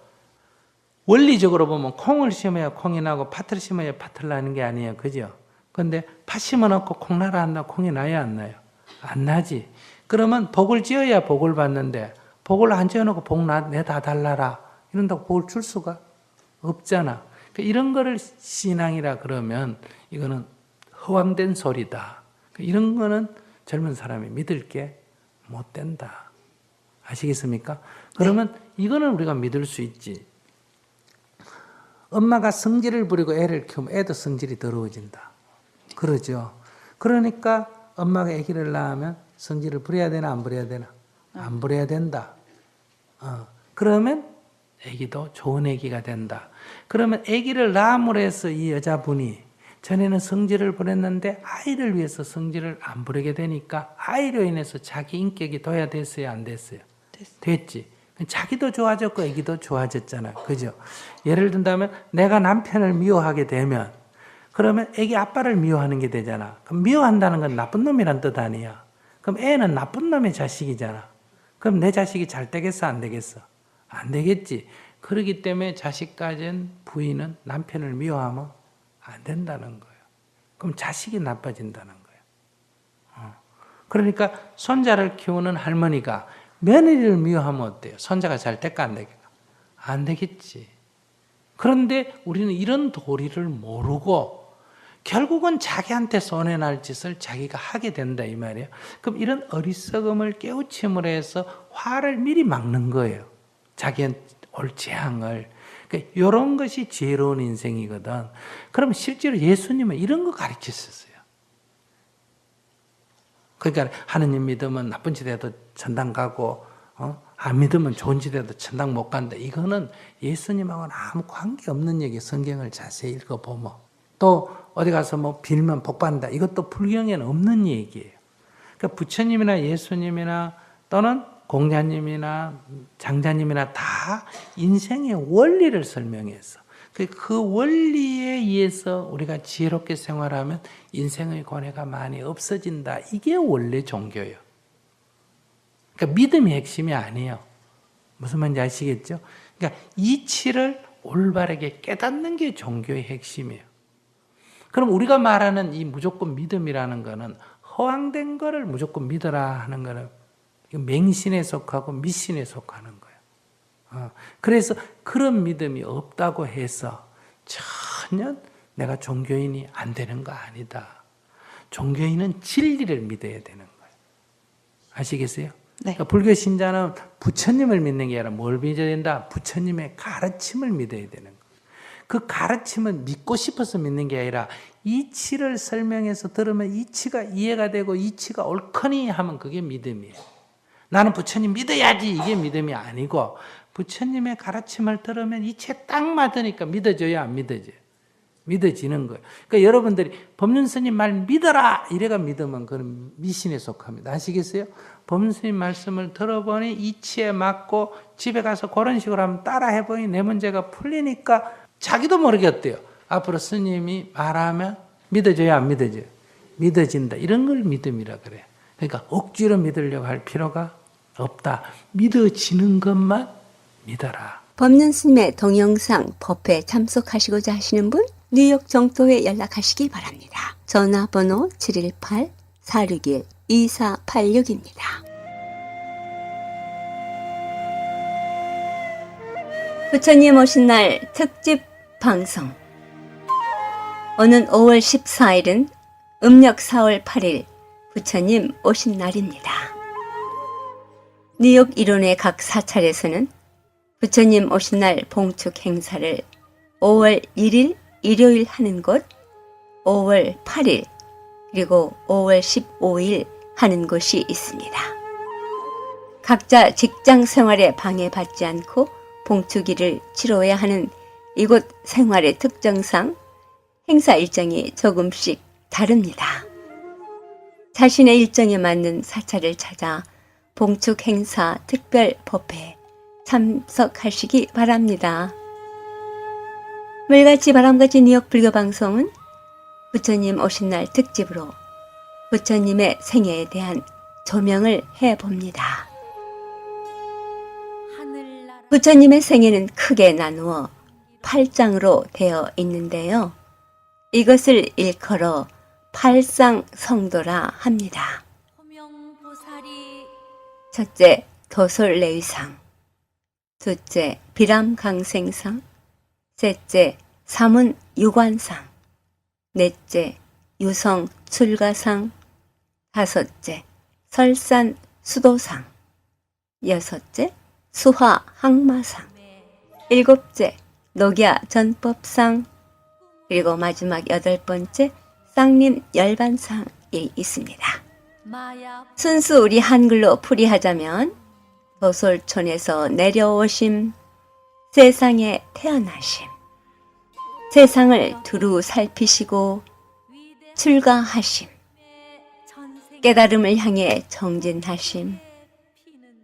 원리적으로 보면 콩을 심어야 콩이 나고 팥을 심어야 팥을 나는 게 아니에요. 그죠? 근데 팥 심어놓고 콩 나라 안 나? 콩이 나요? 안 나요? 안 나지. 그러면 복을 지어야 복을 받는데 복을 안 지어놓고 복 내다 달라라 이런다고 복을 줄 수가 없잖아. 그러니까 이런 거를 신앙이라 그러면 이거는 허황된 소리다. 이런 거는 젊은 사람이 믿을 게 못 된다. 아시겠습니까? 그러면 이거는 우리가 믿을 수 있지. 엄마가 성질을 부리고 애를 키우면 애도 성질이 더러워진다. 그러죠. 그러니까 엄마가 아기를 낳으면 성질을 부려야 되나 안 부려야 되나? 안 부려야 된다. 그러면 아기도 좋은 아기가 된다. 그러면 아기를 낳음으로 해서 이 여자분이 전에는 성질을 부렸는데 아이를 위해서 성질을 안 부리게 되니까 아이로 인해서 자기 인격이 도야됐어요, 안 됐어요? 됐지. 자기도 좋아졌고 아기도 좋아졌잖아. 그죠? 예를 든다면 내가 남편을 미워하게 되면 그러면 아기 아빠를 미워하는 게 되잖아. 그럼 미워한다는 건 나쁜 놈이란 뜻 아니야. 그럼 애는 나쁜 놈의 자식이잖아. 그럼 내 자식이 잘 되겠어, 안 되겠어? 안 되겠지. 그렇기 때문에 자식 가진 부인은 남편을 미워하면 안 된다는 거예요. 그럼 자식이 나빠진다는 거예요. 그러니까 손자를 키우는 할머니가 며느리를 미워하면 어때요? 손자가 잘 될까 안 될까? 안 되겠지. 그런데 우리는 이런 도리를 모르고 결국은 자기한테 손해날 짓을 자기가 하게 된다 이 말이에요. 그럼 이런 어리석음을 깨우침으로 해서 화를 미리 막는 거예요. 자기한테 올 재앙을. 그러니까 이런 것이 지혜로운 인생이거든. 그럼 실제로 예수님은 이런 거 가르치셨어요. 그러니까 하느님 믿으면 나쁜 짓 해도 천당 가고 안 믿으면 좋은 짓 해도 천당 못 간다. 이거는 예수님하고는 아무 관계없는 얘기. 성경을 자세히 읽어보면. 또 어디 가서 뭐 빌면 복 받는다. 이것도 불경에는 없는 얘기예요. 그러니까 부처님이나 예수님이나 또는 공자님이나 장자님이나 다 인생의 원리를 설명해서 그 원리에 의해서 우리가 지혜롭게 생활하면 인생의 고뇌가 많이 없어진다. 이게 원래 종교예요. 그러니까 믿음이 핵심이 아니에요. 무슨 말인지 아시겠죠? 그러니까 이치를 올바르게 깨닫는 게 종교의 핵심이에요. 그럼 우리가 말하는 이 무조건 믿음이라는 거는 허황된 거를 무조건 믿어라 하는 거는 맹신에 속하고 미신에 속하는 거예요. 그래서 그런 믿음이 없다고 해서 전혀 내가 종교인이 안 되는 거 아니다. 종교인은 진리를 믿어야 되는 거예요. 아시겠어요? 네. 그러니까 불교 신자는 부처님을 믿는 게 아니라 뭘 믿어야 된다? 부처님의 가르침을 믿어야 되는 거예요. 그 가르침은 믿고 싶어서 믿는 게 아니라 이치를 설명해서 들으면 이치가 이해가 되고 이치가 옳거니 하면 그게 믿음이에요. 나는 부처님 믿어야지 이게 믿음이 아니고 부처님의 가르침을 들으면 이치에 딱 맞으니까 믿어져야 안 믿어져요. 믿어지는 거예요. 그러니까 여러분들이 법륜스님 말 믿어라 이래가 믿으면 그건 미신에 속합니다. 아시겠어요? 법륜스님 말씀을 들어보니 이치에 맞고 집에 가서 그런 식으로 한번 따라 해보니 내 문제가 풀리니까 자기도 모르게 어때요? 앞으로 스님이 말하면 믿어져야 안 믿어져요? 믿어진다. 이런 걸 믿음이라 그래요. 그러니까 억지로 믿으려고 할 필요가 없다. 믿어지는 것만 믿어라. 법륜스님의 동영상 법회에 참석하시고자 하시는 분 뉴욕 정토에 연락하시기 바랍니다. 전화번호 718-461-2486입니다. 부처님 오신 날 특집 방송. 오는 5월 14일은 음력 4월 8일 부처님 오신 날입니다. 뉴욕 일원의 각 사찰에서는 부처님 오신 날 봉축 행사를 5월 1일 일요일 하는 곳, 5월 8일, 그리고 5월 15일 하는 곳이 있습니다. 각자 직장 생활에 방해받지 않고 봉축일을 치러야 하는 이곳 생활의 특성상 행사 일정이 조금씩 다릅니다. 자신의 일정에 맞는 사찰을 찾아 봉축 행사 특별 법회에 참석하시기 바랍니다. 물같이 바람같이 뉴욕 불교 방송은 부처님 오신 날 특집으로 부처님의 생애에 대한 조명을 해봅니다. 부처님의 생애는 크게 나누어 8장으로 되어 있는데요. 이것을 일컬어 팔상성도라 합니다. 첫째, 도솔레위상. 둘째, 비람강생상. 셋째, 사문유관상. 넷째, 유성출가상. 다섯째, 설산수도상. 여섯째, 수화항마상. 일곱째, 녹야 전법상, 그리고 마지막 8번째 쌍림 열반상이 있습니다. 순수 우리 한글로 풀이하자면 도솔촌에서 내려오심, 세상에 태어나심, 세상을 두루 살피시고 출가하심, 깨달음을 향해 정진하심,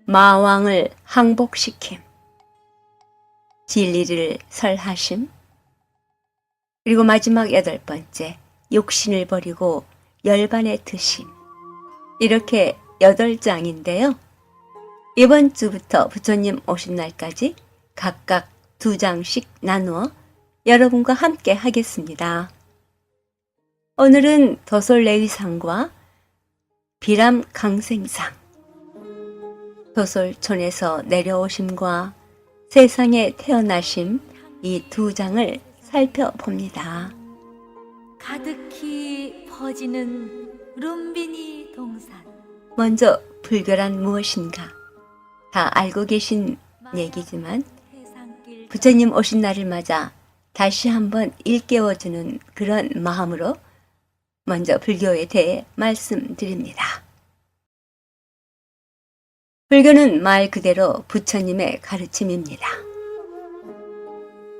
마왕을 항복시킴, 진리를 설하심, 그리고 마지막 8번째 욕심을 버리고 열반에 드심. 이렇게 8장인데요. 이번 주부터 부처님 오신 날까지 각각 2장씩 나누어 여러분과 함께 하겠습니다. 오늘은 도솔내위상과 비람 강생상, 도솔촌에서 내려오심과 세상에 태어나심, 이 2장을 살펴봅니다. 가득히 퍼지는 룸비니 동산. 먼저 불교란 무엇인가? 다 알고 계신 얘기지만 부처님 오신 날을 맞아 다시 한번 일깨워주는 그런 마음으로 먼저 불교에 대해 말씀드립니다. 불교는 말 그대로 부처님의 가르침입니다.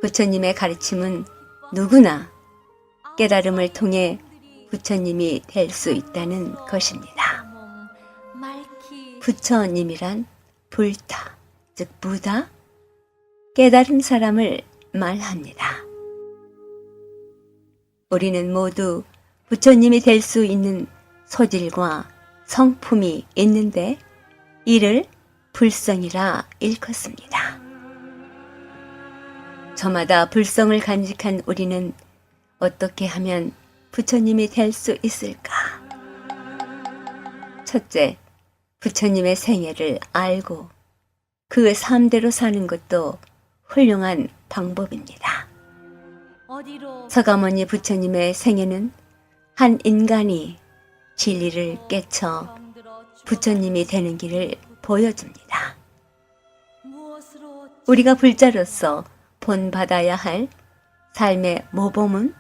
부처님의 가르침은 누구나 깨달음을 통해 부처님이 될 수 있다는 것입니다. 부처님이란 불타, 즉 부다, 깨달은 사람을 말합니다. 우리는 모두 부처님이 될 수 있는 소질과 성품이 있는데 이를 불성이라 일컫습니다. 저마다 불성을 간직한 우리는 어떻게 하면 부처님이 될 수 있을까? 첫째, 부처님의 생애를 알고 그 삶대로 사는 것도 훌륭한 방법입니다. 서가모니 부처님의 생애는 한 인간이 진리를 깨쳐 부처님이 되는 길을 보여줍니다. 우리가 불자로서 본받아야 할 삶의 모범은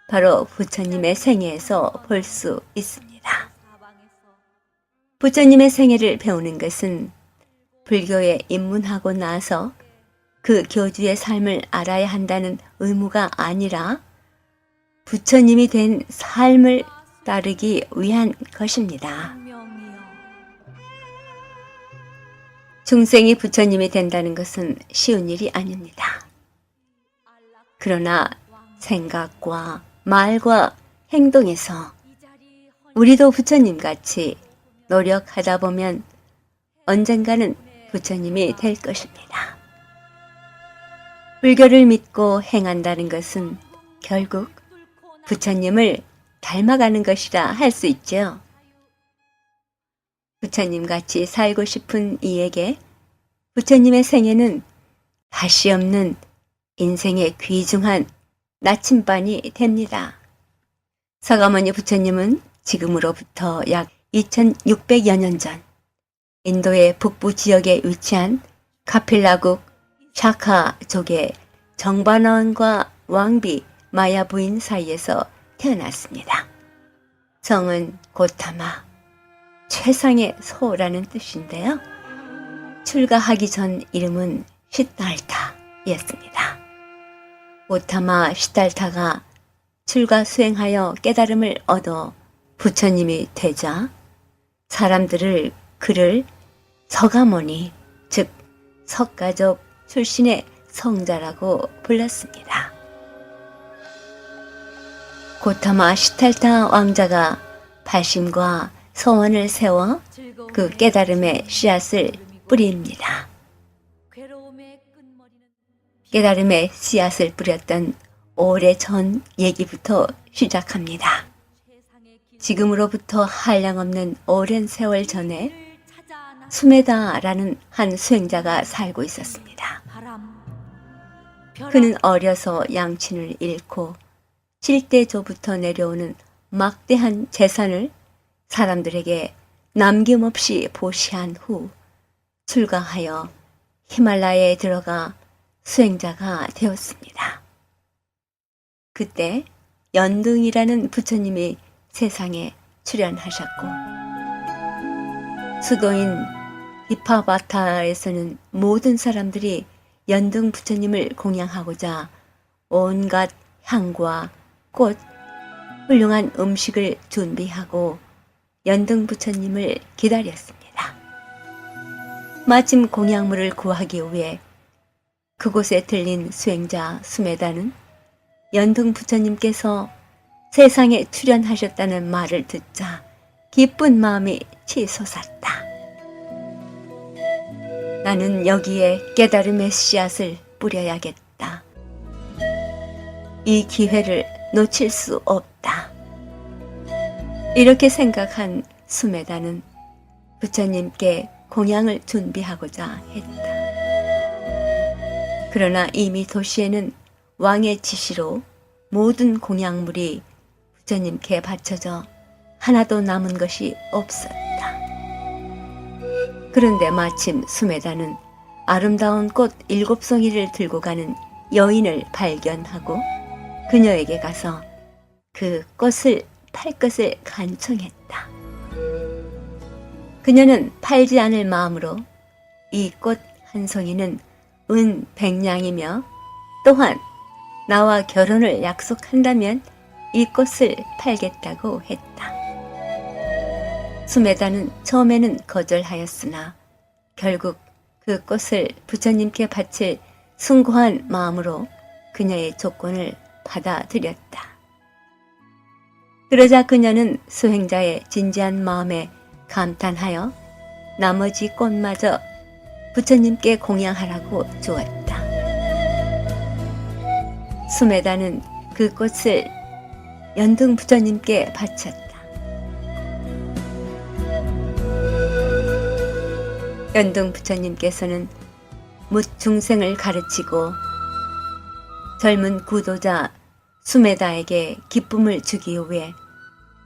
바로 부처님의 생애에서 볼 수 있습니다. 부처님의 생애를 배우는 것은 불교에 입문하고 나서 그 교주의 삶을 알아야 한다는 의무가 아니라 부처님이 된 삶을 따르기 위한 것입니다. 중생이 부처님이 된다는 것은 쉬운 일이 아닙니다. 그러나 생각과 말과 행동에서 우리도 부처님같이 노력하다 보면 언젠가는 부처님이 될 것입니다. 불교를 믿고 행한다는 것은 결국 부처님을 닮아가는 것이라 할 수 있죠. 부처님같이 살고 싶은 이에게 부처님의 생애는 다시 없는 인생의 귀중한 나침반이 됩니다. 서가모니 부처님은 지금으로부터 약 2600여 년 전 인도의 북부 지역에 위치한 카필라국 샤카족의 정반원과 왕비 마야 부인 사이에서 태어났습니다. 성은 고타마, 최상의 소라는 뜻인데요. 출가하기 전 이름은 시달타였습니다. 고타마 시달타가 출가 수행하여 깨달음을 얻어 부처님이 되자 사람들을 그를 서가모니, 즉 석가족 출신의 성자라고 불렀습니다. 고타마 시달타 왕자가 발심과 소원을 세워 그 깨달음의 씨앗을 뿌립니다. 깨달음의 씨앗을 뿌렸던 오래전 얘기부터 시작합니다. 지금으로부터 한량없는 오랜 세월 전에 수메다라는 한 수행자가 살고 있었습니다. 그는 어려서 양친을 잃고 7대조부터 내려오는 막대한 재산을 사람들에게 남김없이 보시한 후 출가하여 히말라야에 들어가 수행자가 되었습니다. 그때 연등이라는 부처님이 세상에 출현하셨고 수도인 디파바타에서는 모든 사람들이 연등 부처님을 공양하고자 온갖 향과 꽃, 훌륭한 음식을 준비하고 연등 부처님을 기다렸습니다. 마침 공양물을 구하기 위해 그곳에 들린 수행자 수메다는 연등 부처님께서 세상에 출현하셨다는 말을 듣자 기쁜 마음이 치솟았다. 나는 여기에 깨달음의 씨앗을 뿌려야겠다. 이 기회를 놓칠 수 없다. 이렇게 생각한 수메다는 부처님께 공양을 준비하고자 했다. 그러나 이미 도시에는 왕의 지시로 모든 공양물이 부처님께 바쳐져 하나도 남은 것이 없었다. 그런데 마침 수메다는 아름다운 꽃 7송이를 들고 가는 여인을 발견하고 그녀에게 가서 그 꽃을 팔 것을 간청했다. 그녀는 팔지 않을 마음으로 이 꽃 한 송이는 은 100냥이며 또한 나와 결혼을 약속한다면 이 꽃을 팔겠다고 했다. 수메다는 처음에는 거절하였으나 결국 그 꽃을 부처님께 바칠 숭고한 마음으로 그녀의 조건을 받아들였다. 그러자 그녀는 수행자의 진지한 마음에 감탄하여 나머지 꽃마저 부처님께 공양하라고 주었다. 수메다는 그 꽃을 연등 부처님께 바쳤다. 연등 부처님께서는 묻중생을 가르치고 젊은 구도자 수메다에게 기쁨을 주기 위해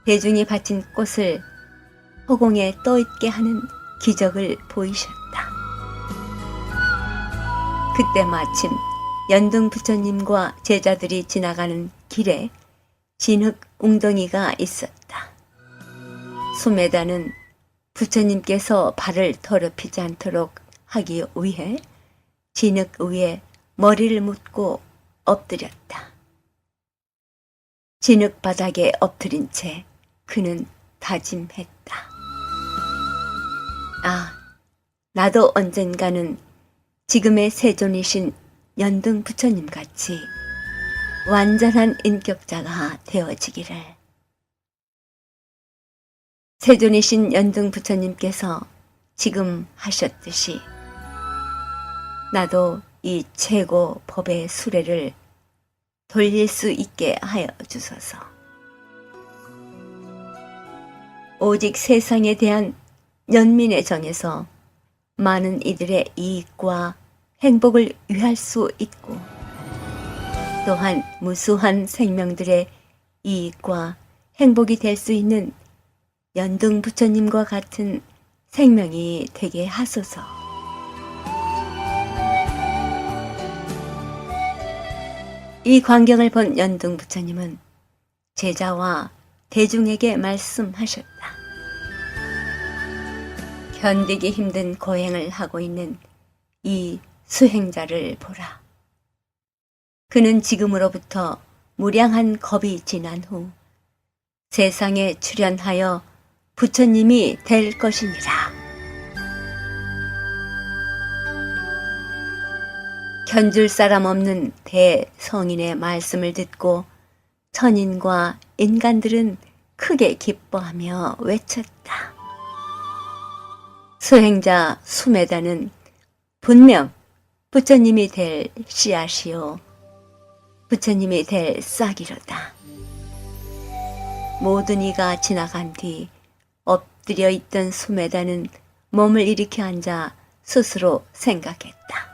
대중이 바친 꽃을 허공에 떠있게 하는 기적을 보이셨다. 그때 마침 연등 부처님과 제자들이 지나가는 길에 진흙 웅덩이가 있었다. 수메다는 부처님께서 발을 더럽히지 않도록 하기 위해 진흙 위에 머리를 묻고 엎드렸다. 진흙 바닥에 엎드린 채 그는 다짐했다. 아, 나도 언젠가는 지금의 세존이신 연등 부처님 같이 완전한 인격자가 되어지기를. 세존이신 연등 부처님께서 지금 하셨듯이 나도 이 최고 법의 수레를 돌릴 수 있게 하여 주소서. 오직 세상에 대한 연민의 정에서 많은 이들의 이익과 행복을 위할 수 있고 또한 무수한 생명들의 이익과 행복이 될 수 있는 연등 부처님과 같은 생명이 되게 하소서. 이 광경을 본 연등 부처님은 제자와 대중에게 말씀하셨다. 견디기 힘든 고행을 하고 있는 이 수행자를 보라. 그는 지금으로부터 무량한 겁이 지난 후 세상에 출현하여 부처님이 될 것이니라. 견줄 사람 없는 대성인의 말씀을 듣고 천인과 인간들은 크게 기뻐하며 외쳤다. 수행자 수메다는 분명 부처님이 될 씨앗이요 부처님이 될 싹이로다. 모든 이가 지나간 뒤 엎드려 있던 수메다는 몸을 일으켜 앉아 스스로 생각했다.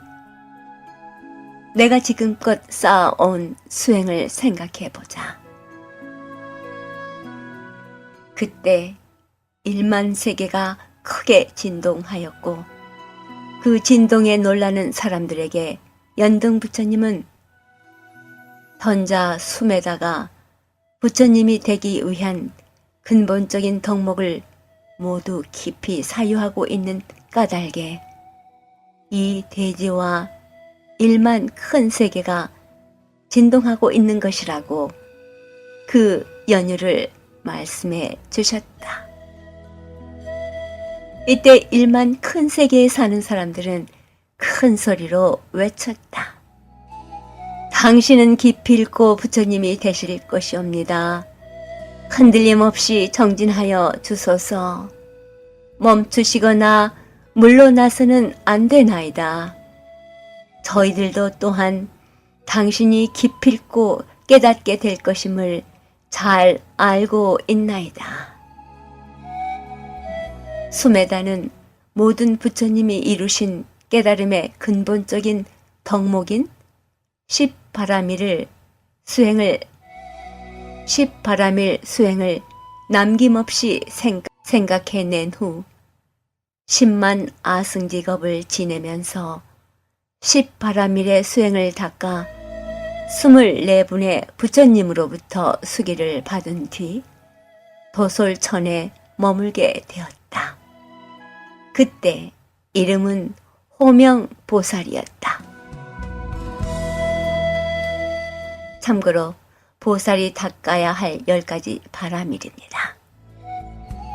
내가 지금껏 쌓아온 수행을 생각해보자. 그때 1만 세계가 크게 진동하였고 그 진동에 놀라는 사람들에게 연등 부처님은 던자 숨에다가 부처님이 되기 위한 근본적인 덕목을 모두 깊이 사유하고 있는 까닭에 이 대지와 일만 큰 세계가 진동하고 있는 것이라고 그 연유를 말씀해 주셨다. 이때 일만 큰 세계에 사는 사람들은 큰 소리로 외쳤다. 당신은 기필코 부처님이 되실 것이옵니다. 흔들림 없이 정진하여 주소서. 멈추시거나 물러나서는 안 되나이다. 저희들도 또한 당신이 기필코 깨닫게 될 것임을 잘 알고 있나이다. 수메다는 모든 부처님이 이루신 깨달음의 근본적인 덕목인 십바라밀 수행을 남김없이 생각해낸 후 10만 아승직업을 지내면서 십바라밀의 수행을 닦아 24분의 부처님으로부터 수기를 받은 뒤 도솔천에 머물게 되었다. 그때 이름은 호명보살이었다. 참고로 보살이 닦아야 할 10가지 바라밀입니다.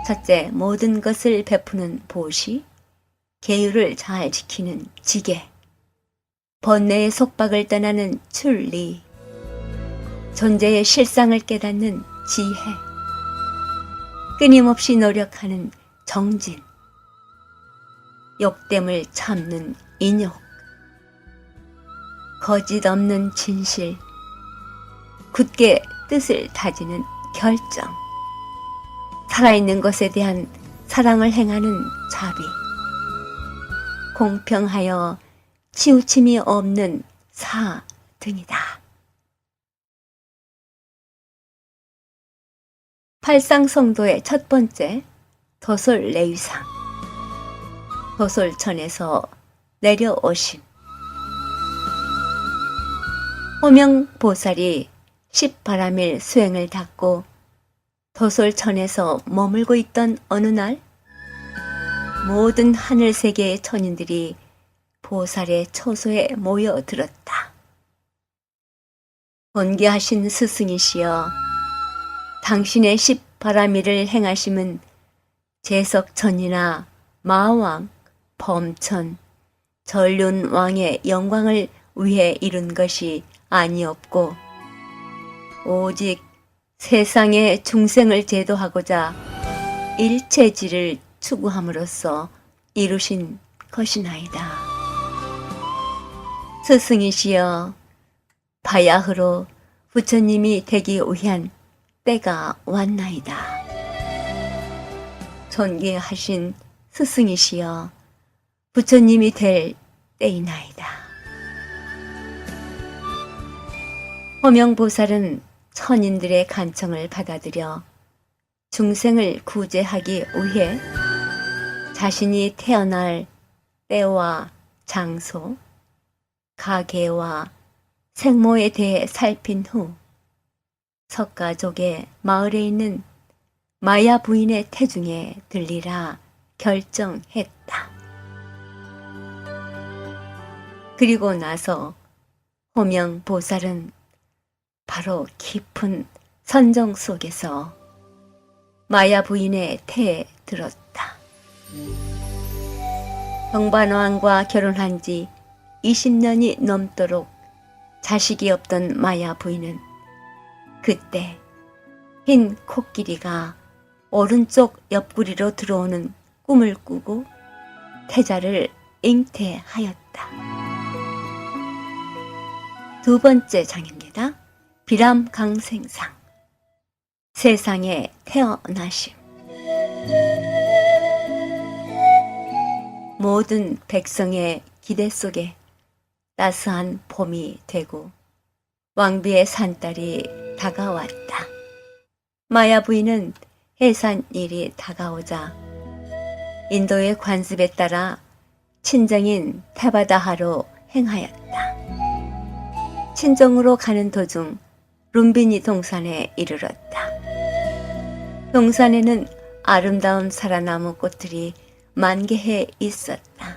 첫째, 모든 것을 베푸는 보시, 계율을 잘 지키는 지계, 번뇌의 속박을 떠나는 출리, 존재의 실상을 깨닫는 지혜, 끊임없이 노력하는 정진, 욕됨을 참는 인욕, 거짓 없는 진실, 굳게 뜻을 다지는 결정, 살아있는 것에 대한 사랑을 행하는 자비, 공평하여 치우침이 없는 사 등이다. 팔상성도의 첫 번째, 도솔내위상, 도솔천에서 내려오심. 호명보살이 십바라밀 수행을 닦고 도솔천에서 머물고 있던 어느 날 모든 하늘세계의 천인들이 보살의 처소에 모여들었다. 존귀하신 스승이시여, 당신의 십바라밀을 행하심은 제석천이나 마왕, 범천, 전륜왕의 영광을 위해 이룬 것이 아니었고 오직 세상의 중생을 제도하고자 일체지를 추구함으로써 이루신 것이나이다. 스승이시여, 바야흐로 부처님이 되기 위한 때가 왔나이다. 존귀하신 스승이시여, 부처님이 될 때이나이다. 호명보살은 천인들의 간청을 받아들여 중생을 구제하기 위해 자신이 태어날 때와 장소, 가계와 생모에 대해 살핀 후 석가족의 마을에 있는 마야 부인의 태중에 들리라 결정했다. 그리고 나서 호명보살은 바로 깊은 선정 속에서 마야 부인의 태에 들었다. 정반왕과 결혼한 지 20년이 넘도록 자식이 없던 마야 부인은 그때 흰 코끼리가 오른쪽 옆구리로 들어오는 꿈을 꾸고 태자를 잉태하였다. 두 번째 장입니다. 비람강생상, 세상에 태어나심. 모든 백성의 기대 속에 따스한 봄이 되고 왕비의 산딸이 다가왔다. 마야 부인은 해산일이 다가오자 인도의 관습에 따라 친정인 테바다하로 행하였다. 친정으로 가는 도중 룸비니 동산에 이르렀다. 동산에는 아름다운 사라나무 꽃들이 만개해 있었다.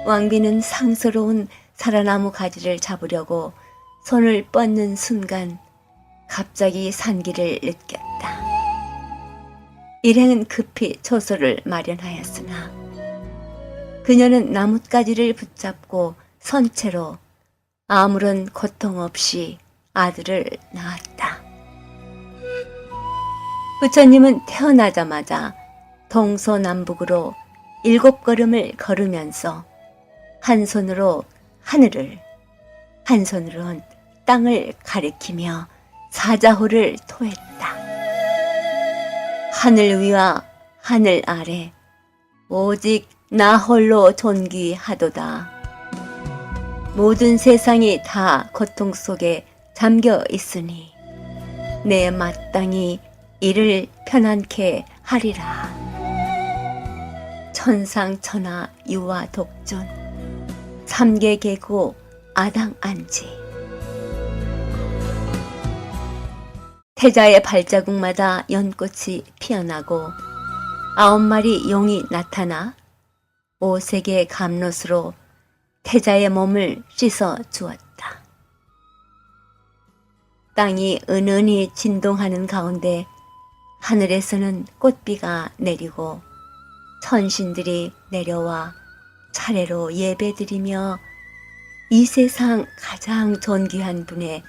왕비는 상스러운 사라나무 가지를 잡으려고 손을 뻗는 순간 갑자기 산기를 느꼈다. 일행은 급히 초소를 마련하였으나 그녀는 나뭇가지를 붙잡고 선 채로 아무런 고통 없이 아들을 낳았다. 부처님은 태어나자마자 동서남북으로 7걸음을 걸으면서 한 손으로 하늘을, 한 손으로는 땅을 가리키며 사자호를 토했다. 하늘 위와 하늘 아래 오직 나 홀로 존귀하도다. 모든 세상이 다 고통 속에 잠겨 있으니 내 마땅히 이를 편안케 하리라. 천상천하 유아 독존 삼계계고 아당안지. 태자의 발자국마다 연꽃이 피어나고 9마리 용이 나타나 5색의 감롯으로 태자의 몸을 씻어 주었다. 땅이 은은히 진동하는 가운데 하늘에서는 꽃비가 내리고 천신들이 내려와 차례로 예배드리며 이 세상 가장 존귀한 분의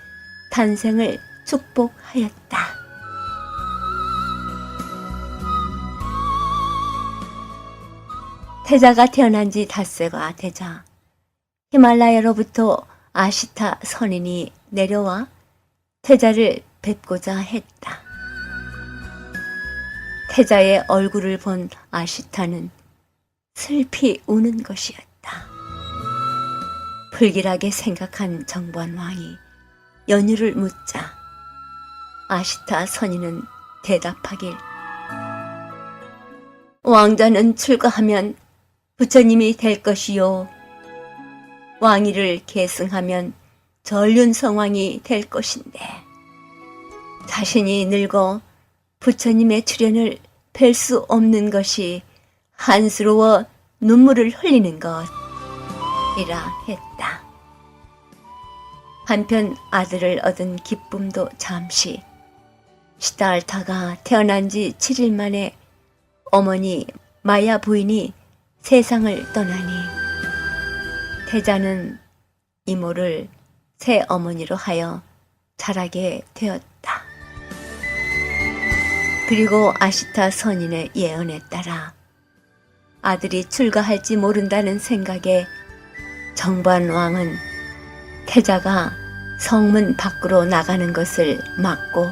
탄생을 축복하였다. 태자가 태어난 지 닷새가 되자 히말라야로부터 아시타 선인이 내려와 태자를 뵙고자 했다. 태자의 얼굴을 본 아시타는 슬피 우는 것이었다. 불길하게 생각한 정관왕이 연유를 묻자 아시타 선인은 대답하길, 왕자는 출가하면 부처님이 될 것이요, 왕위를 계승하면 전륜성왕이 될 것인데 자신이 늙어 부처님의 출현을 뵐 수 없는 것이 한스러워 눈물을 흘리는 것이라 했다. 한편 아들을 얻은 기쁨도 잠시. 시달타가 태어난 지 7일 만에 어머니 마야 부인이 세상을 떠나니 태자는 이모를 새 어머니로 하여 자라게 되었다. 그리고 아시타 선인의 예언에 따라 아들이 출가할지 모른다는 생각에 정관왕은 태자가 성문 밖으로 나가는 것을 막고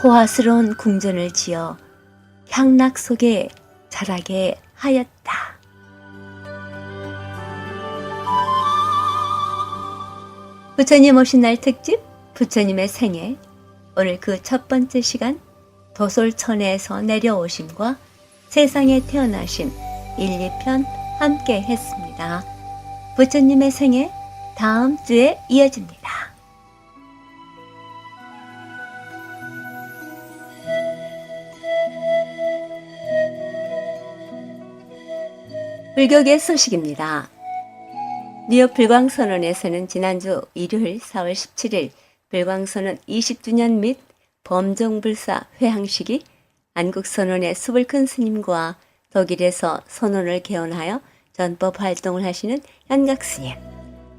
호화스러운 궁전을 지어 향락 속에 자라게 하였다. 부처님 오신 날 특집 부처님의 생애, 오늘 그 첫 번째 시간 도솔천에서 내려오심과 세상에 태어나심 1, 2편 함께 했습니다. 부처님의 생애 다음 주에 이어집니다. 불교계 소식입니다. 뉴욕 불광선언에서는 지난주 일요일 4월 17일 불광선언 20주년 및 범종불사 회항식이 안국선언의 수불큰 스님과 독일에서 선언을 개원하여 전법 활동을 하시는 현각스님,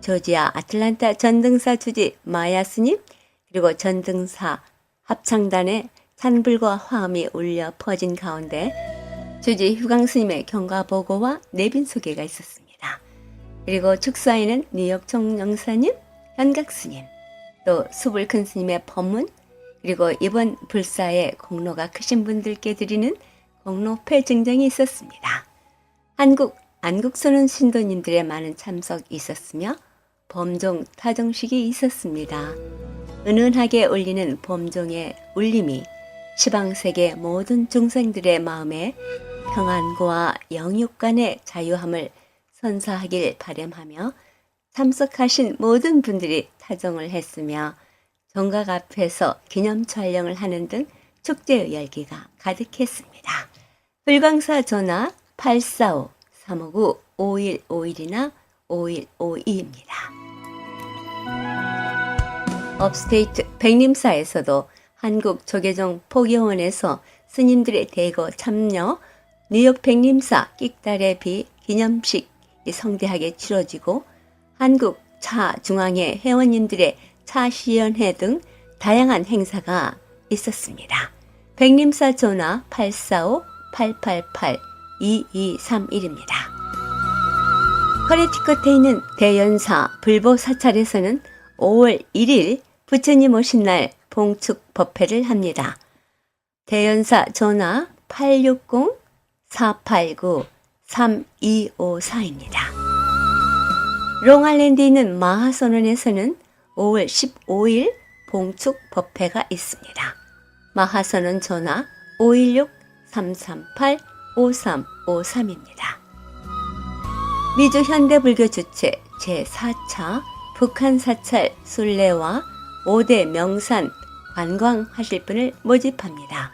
조지아 아틀란타 전등사 주지 마야 스님, 그리고 전등사 합창단의 찬불과 화음이 울려 퍼진 가운데 주지 휴강 스님의 경과 보고와 내빈 소개가 있었습니다. 그리고 축사에는 뉴욕 총영사님, 현각 스님, 또 수불큰 스님의 법문, 그리고 이번 불사의 공로가 크신 분들께 드리는 공로패 증정이 있었습니다. 안국선언 신도님들의 많은 참석이 있었으며 범종 타종식이 있었습니다. 은은하게 울리는 범종의 울림이 시방세계 모든 중생들의 마음에 평안과 영육 간의 자유함을 선사하길 바람하며 참석하신 모든 분들이 타종을 했으며 정각 앞에서 기념 촬영을 하는 등 축제의 열기가 가득했습니다. 불광사 전화 845-359-5151이나 5152입니다. 업스테이트 백림사에서도 한국 조계종 포교원에서 스님들의 대거 참여 뉴욕 백림사 끽달의 비 기념식이 성대하게 치러지고 한국 차 중앙회 회원님들의 차 시연회 등 다양한 행사가 있었습니다. 백림사 전화 845-888-2231입니다. 커네티컷에 있는 대연사 불보사찰에서는 5월 1일 부처님 오신 날 봉축 법회를 합니다. 대연사 전화 860-489-3254입니다. 롱아일랜드에 있는 마하선원에서는 5월 15일 봉축 법회가 있습니다. 마하선원 전화 516-338-5353입니다. 미주 현대불교 주체 제4차 북한사찰 순례와 5대 명산 관광하실 분을 모집합니다.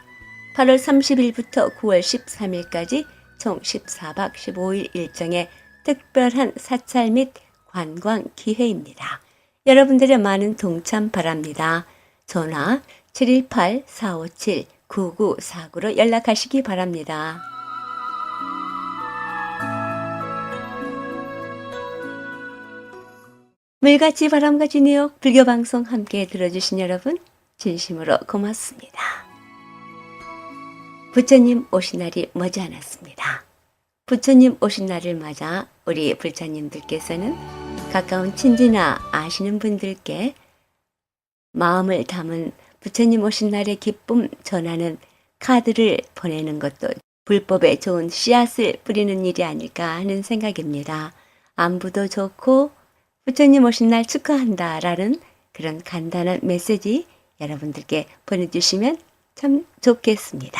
8월 30일부터 9월 13일까지 총 14박 15일 일정의 특별한 사찰 및 관광 기회입니다. 여러분들의 많은 동참 바랍니다. 전화 718-457-9949로 연락하시기 바랍니다. 물같이 바람같이 뉴욕 불교방송 함께 들어주신 여러분 진심으로 고맙습니다. 부처님 오신 날이 머지않았습니다. 부처님 오신 날을 맞아 우리 불자님들께서는 가까운 친지나 아시는 분들께 마음을 담은 부처님 오신 날의 기쁨 전하는 카드를 보내는 것도 불법에 좋은 씨앗을 뿌리는 일이 아닐까 하는 생각입니다. 안부도 좋고 부처님 오신 날 축하한다라는 그런 간단한 메시지 여러분들께 보내주시면 참 좋겠습니다.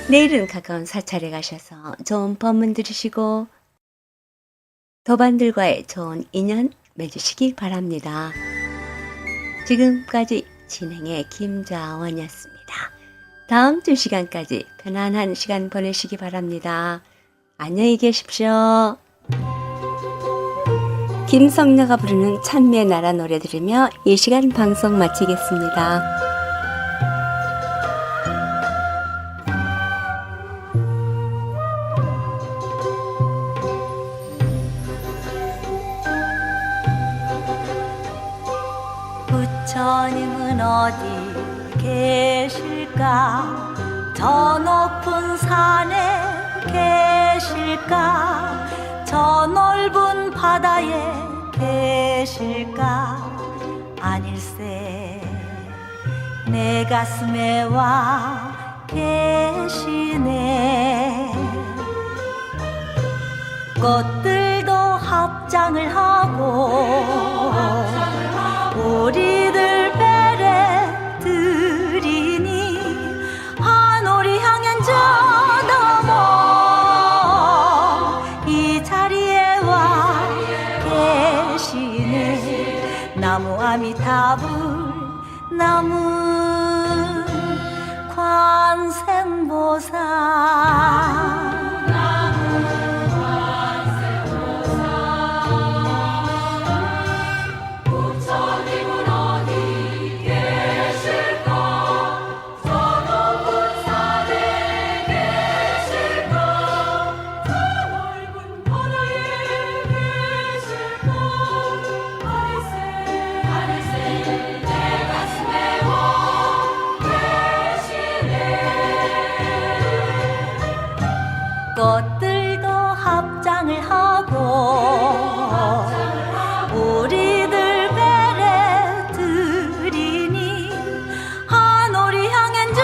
내일은 가까운 사찰에 가셔서 좋은 법문 들으시고 도반들과의 좋은 인연 맺으시기 바랍니다. 지금까지 진행의 김자원이었습니다. 다음 주 시간까지 편안한 시간 보내시기 바랍니다. 안녕히 계십시오. 김성녀가 부르는 찬미의 나라 노래 들으며 이 시간 방송 마치겠습니다. 부처님은 어디 계실까? 저 높은 산에 계실까? 저 넓은 바다에 계실까? 아닐세 내 가슴에 와 계시네. 꽃들도 합장을 하고 우리들 배를 들이니 하늘이 향한 저 너머 이 자리에 와 계시네. 나무 아미타불 나무 관세음보살 꽃들도 합장을 하고 우리들 배를 들이니 하늘이 향한 저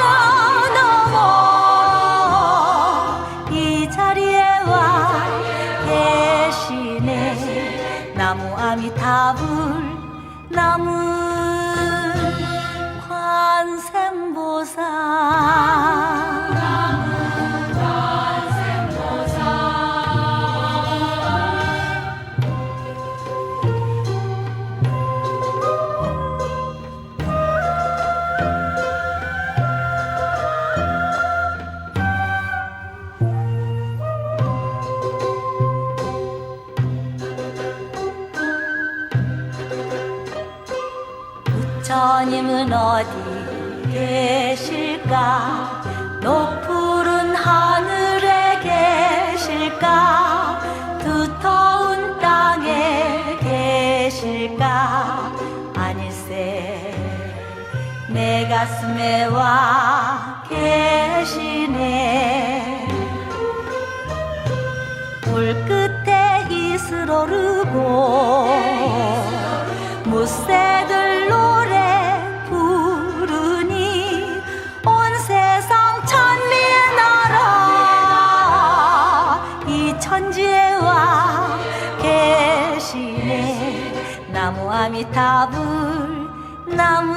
너머 이 자리에 와 계시네. 나무 아미타불 나무 관세음보살 부처님은 어디 계실까? 높푸른 하늘에 계실까? 두터운 땅에 계실까? 아닐세 내 가슴에 와 계시네. 물 끝에 이슬 오르고 무새들 노래 부르니 온 세상 천리에 나라 이 천지에 와 계시네. 나무 아미타불 나무